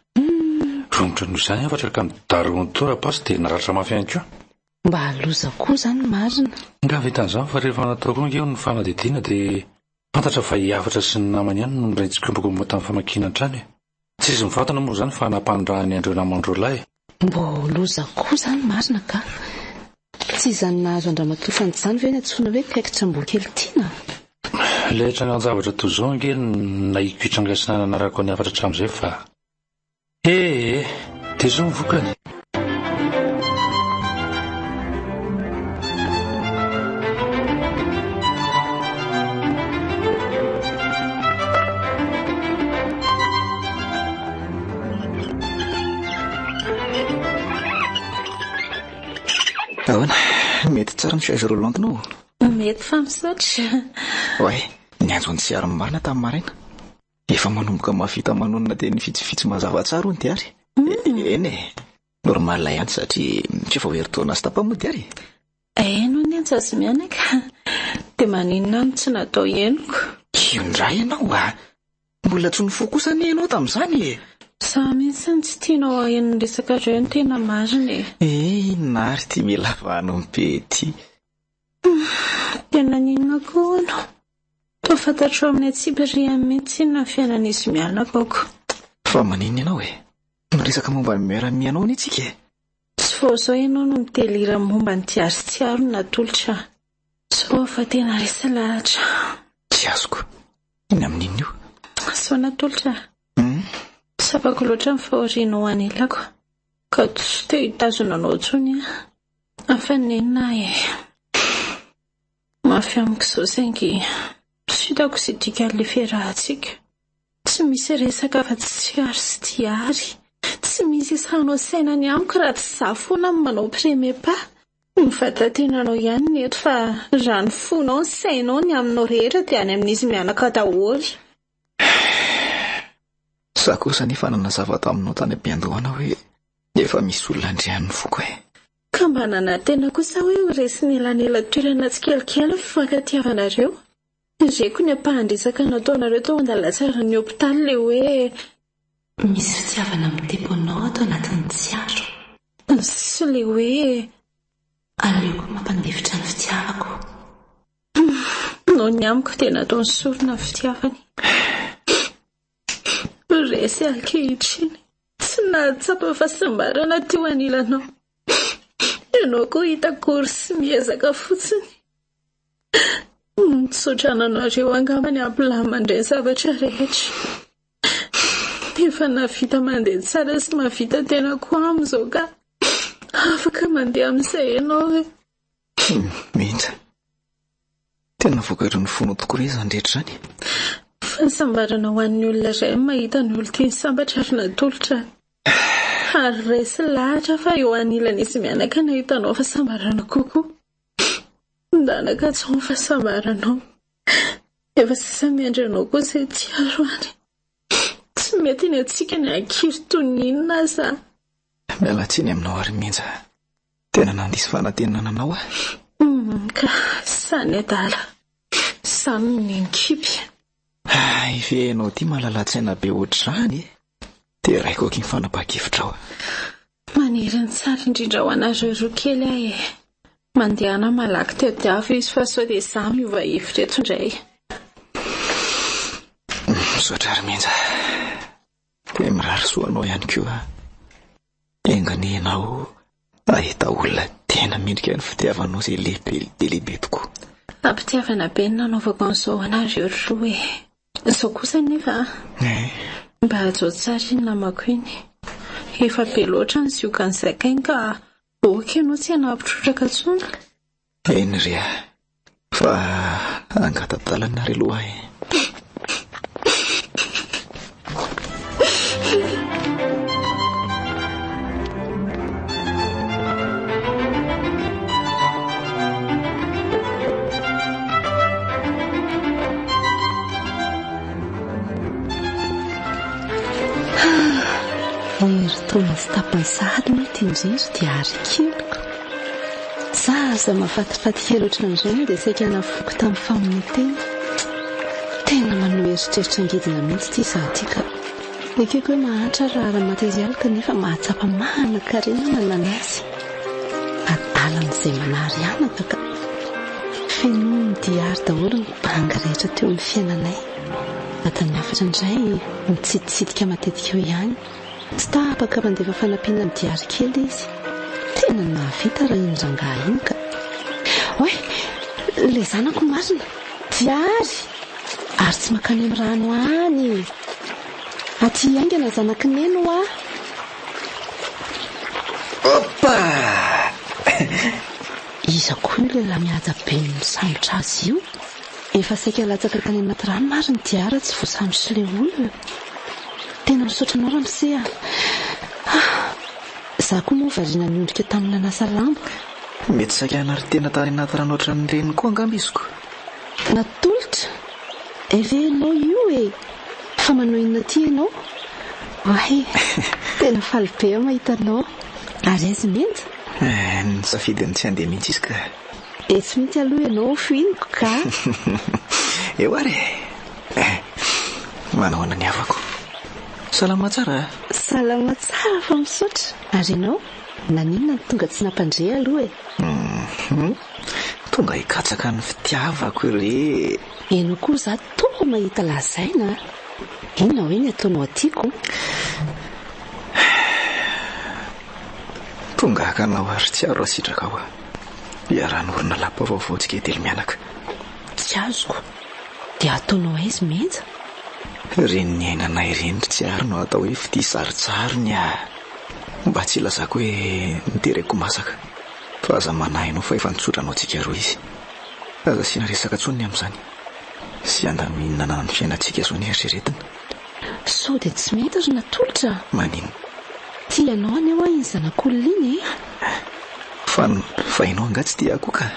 Romotra noho izany afatra ka nidarony toa rapasy dia naratra mafy ihany koa. Mba haloza koa izany marina. Nga vitan'izany fa rehefa natao koa eo ny fanadidina dia fantatra fa hiafatra sy ny namany ihany no niraintsikombokombo tamin'ny famakiana an-trano e. Tsy izy mivantana moa izany fa nampandrahany andreo namandreo lahy. Mba haloza koa izany marina ka. Tsy izany nahazo andramatoa fan'izany ve ny antsoina hoe kaikitra mbokely tiana? Letra ny anjavatra toy izao ange nahiko hitrangasina nanarako ny afatra hatramin'izay fa dia izao ny vokany. Ahoana, mety tsara ny chaise roulantinao? Mety fa misaotra. Oay, nianjo ny siary marina tamin'ny maraina. Efa manomboka mafita manonina dia ny fitsifitsy mazava tsara ny diary. Eny e, normal ihany satria tsy efa hoeritaona sy tapamo diary. No ny antsasy mianaka dia maninona no tsy natao henoko. Indray ianao mbola tsy nifo kosa ny ianao tamin'izany e. Sa mihitsy tsy tianao aheno ny resaka reo ny tena marina e. Nary ty mila vanom-pe ty. Tena ninona koa anao? Toa fantatro amin'ny atsiberia mihitsy na fiainan'izy mialaka ako. Fa maninona ianao e? Miresaka momba ny miara-mianao ny itsika e? Tsy vao izao ianao no mitelira momba ny tiary sy tsiaro no natolotra. Sao fa tena resa lahatra. Tsy azoko. Iny amin'inona io? Sao natolotra? Sapako loatra ny fahorianao anelako. Ka tsy teo hitazona anao tsony afa nenina e. Mafy amiko izao saingy tsy hitako sy dika le fiarahantsika. Tsy misy resaka fa tsy tsiary sy tiary. Tsy misy isanao sainany amiko raha tsy zafona amin'ny manao preme-pa. Ny fatatenanao ihany ny eto fa raha ny fonao ny sainao ny aminao rehetra dia any amin'izy mianaka daholy. Za kosa nefa nanazava taminao tany am-piandohana hoe efa misy olona andrian'ny foko e. Ka mba nanantena kosa hoe ho resy elanela toerana tsy kelikely fifankatiavanareo. Ireko ny ampahandresaka nataonareo tao an-dalantsara ny hopitaly le hoe misy fitiavana amin'ny temponao atao anatin'ny tsiaro. Sy le hoe aleoko mampandevitra ny fitiavako. No ny amiko tena ataony sorona fitiavany. Resy ankehitriny tsy nahatsapa fahasambarana teo anilanao. Ianao koa hitakory sy miezaka fotsiny. Misaotra anareo angambany ampilamandray zavatra rehetra. Efa navita mandeha tsara sy mavita tena koa amin'izao ka afaka mandeha amin'izay ianao. Mihitsy. Tena vokarin'ny fono tokoa izany rehetra izany. Fahasambarana ho an'ny olona iray mahita ny olona tiany sambatra ary natolotra. Ary resy lahatra fa eo anilany izy mianaka na hitanao fahasambarana kokoa. Ndanaka tsy ho fahasambaranao. Efa sisa miandranao koa izay tiaroany. Tsy mety ny atsika ny ankiry toy ny inona aza. Miala tsiny aminao ary mihitsy. Tena nandisy fanantenana anao a. Ka sany adala. Samy ninkipy. Ive anao ty malalatsaina be ohatr'izany. Dia raiko aky ny fanapa-kevitra ao. Maniry ny tsara indrindra ho anareo roa kely ahy. Mandehana malaky teo-diavo izy fa sao dia izaho miova hevitra eto indray. Misaotra ary mihitsy. Dia mirary soanao ihany koa. Engany ianao ahita olona tena mendrika ny fitiavanao izay lehibe dia lehibe tokoa. Ampitiavana be ny nanaovako an'izao anareo roa e. Izao kosa nefa mba hajo tsara iny namako iny. Efa be loatra ny zioka ny zakainy ka oka ianao tsy hanampitrotraka tsona. Eny ria. Fa angatadalana ry aloha e. Tona sy tapansady no tindriry dia arikeliko. Zaza mahafatifaty kely ohatran'izao dia saika navoky tamin'ny famonitena. Tena manao eritreritra angidina mihitsy ity izaho ity ka. Ekeko hoe mahatra rara materialy kanefa mahatsapa manan-karena nanana azy. Adala amin'izay manary anaka ka. Feno ny diary daholo ny banga rehetra teo amin'ny fiainanay. Vatany afatra indray mitsiditsidika matetika eo ihany. Tsy tapaka mandefa fanampiana amin'ny diary kely izy. Tena mahavita raha iny rangahy iny ka. Oe, le zanako marina. Diary! Ary tsy makany amin'ny rano any. Aty aingana zanaka neno a. Opa! Iza koa io lehilahy mihaja be misambotra azy io. Efa saika latsaka tany anaty rano marina diary tsy voasambotra le olona. Tena misaotra anao ramose. Za koa moa variana niondrika tamin'ny nanasa lamba. Mety saika anary tena tany anaty rano ohatran'ireny koa angamba iziko. Natolotra. Eve anao io e. Fa manao inona ty ianao? Oe, tena faly be aho mahita anao. Ary aiza mety? Ny safidiny tsy handeha mihitsy izy ka. Tsy mihitsy aloha ianao fihiniko ka. Eo ary. Manao ana ny havako. Salama tsara. Salama tsara fa misaotra. Ary ianao? Naninona ny tonga tsy nampandre aloha e? Tonga hikatsaka ny fitiavako ire. Eno koa za toa mahita lazaina. Inona hoe ny ataonao atiako? Tonga hakanao ary tsy aro asitraka ao. Iarahan'orona lapa vaovaotsika telo mianaka. Tsy azoko. Dia ataonao aiza menja? Reny ny ainana ireny tsy ary no atao hoe fity saritsariny mba tsy lazako hoe nitereko masaka. Fa aza manahinao fa efa nitsotranao tsika roa izy. Aza sina resaka tsony amin'izany. Sy andaminana ny fiainantsika zao ny eritreretina. So dia tsy mety ry natolotra. Manino? Tianao any eo iny zanak'olona iny e? Fa ianao anga tsy tiako ka?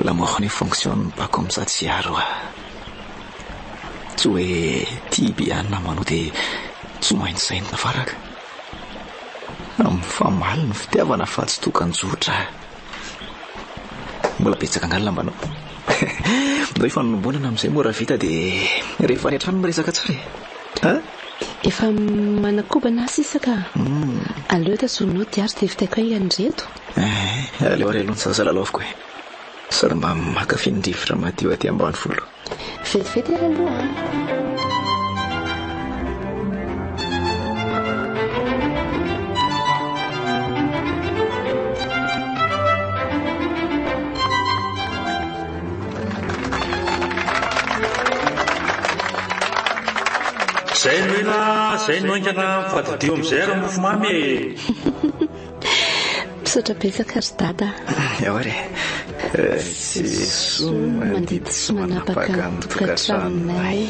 La mort ne fonctionne pas comme ça tsy aro. Tsy hoe tia bianina manao dia tsy maintsy saina nafaraka. Amin'ny famaly ny fitiavana fa tsy tokanjotra. Mbola betsaka angalina mbanao. Ndao efa nonombonana amin'izay mora vita dia rehefa any an-trano miresaka tsara e. efa manakobana sisaka aleo tasonao diary dia vitaiko ainganreto aleo ary aloha ny sasalalofiko e sady mba makafindrivotra madio aty ambany folo vetivety ary aloha zay noena zay noaingana mifadidio amizay raha mofo mamy e misaotra betsaka ry dada eo ary tsy mandidy sy manapaka mitokantranonay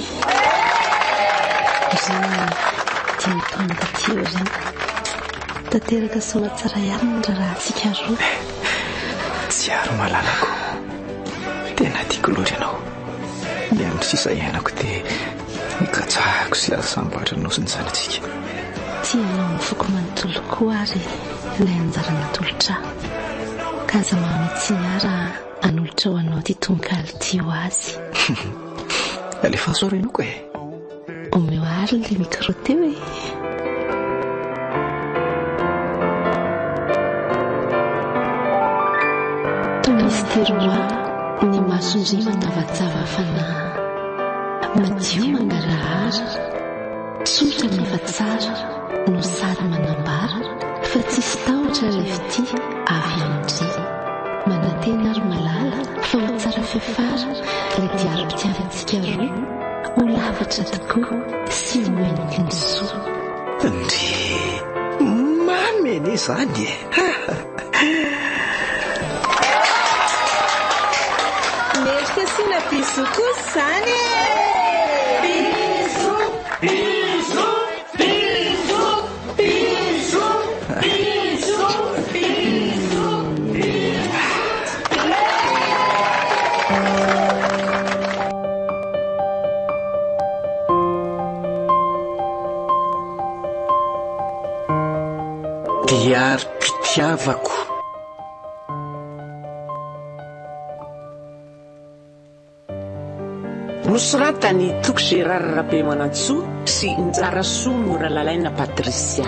izany dia mitonga tio izany tanteraka sy matsara ihany ny rahantsika roa tsy aro malalako tena tiako loatra ianao ny amin'ny sisa iainako dia mikatsahako sy asamboatra nosiny zanatsika tianao mifoko manontolo koa ary ilay anjara natolotra ka aza mahamitsy ara anolotra ho anao ty tongaly tio azy alefa sorenoko e omeo ary le micro teo e tomisy teroa ny masondrimana vajava fanahy madio mangarahara tsotra nefa tsara no sary manambara fa tsisy tahotra lefity avy amindry manantena ary malala fa ho tsara fefara ilay diarim-pitiavantsika roa ho lavatra tokoa sy hoeniky ny soa ndry mameny izany merika sina piso kosa zany DIARIM-PITIAVAKO nosoratany toko Gérard Rabe Manantsoa sy Njara Soa Mora Lalaina Patricia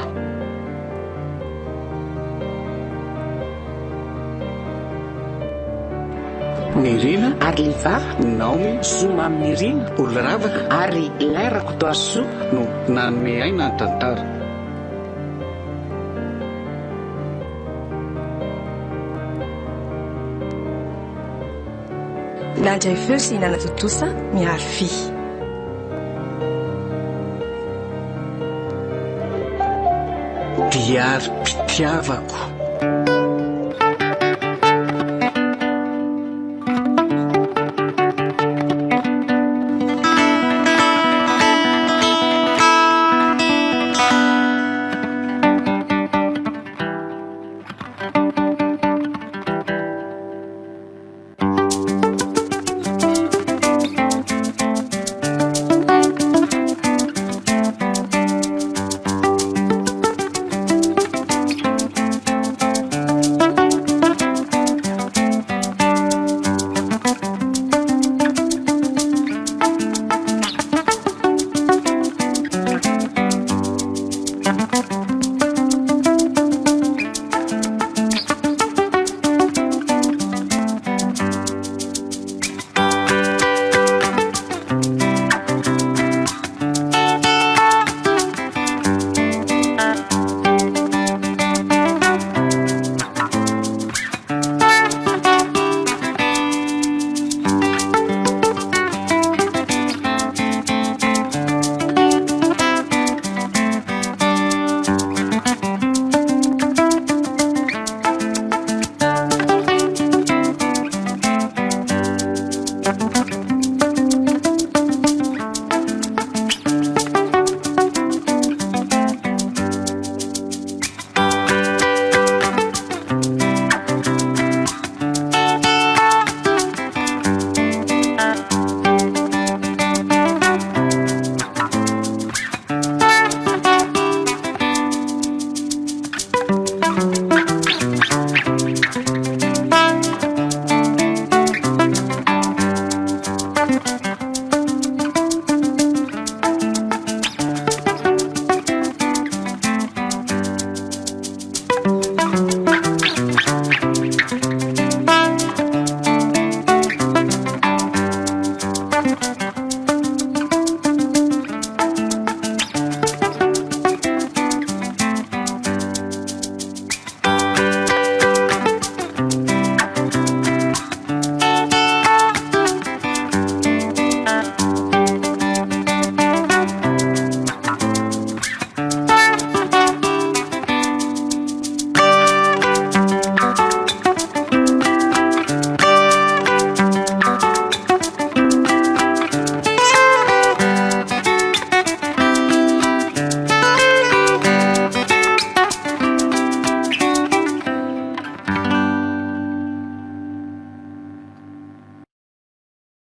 Nirina Arliva Naomi Zoma Nirina Olravaka ary Lairako Toasoa no nanome aina ny tantara nandray feo sy hinana totosa miaro fy DIARIM-PITIAVAKO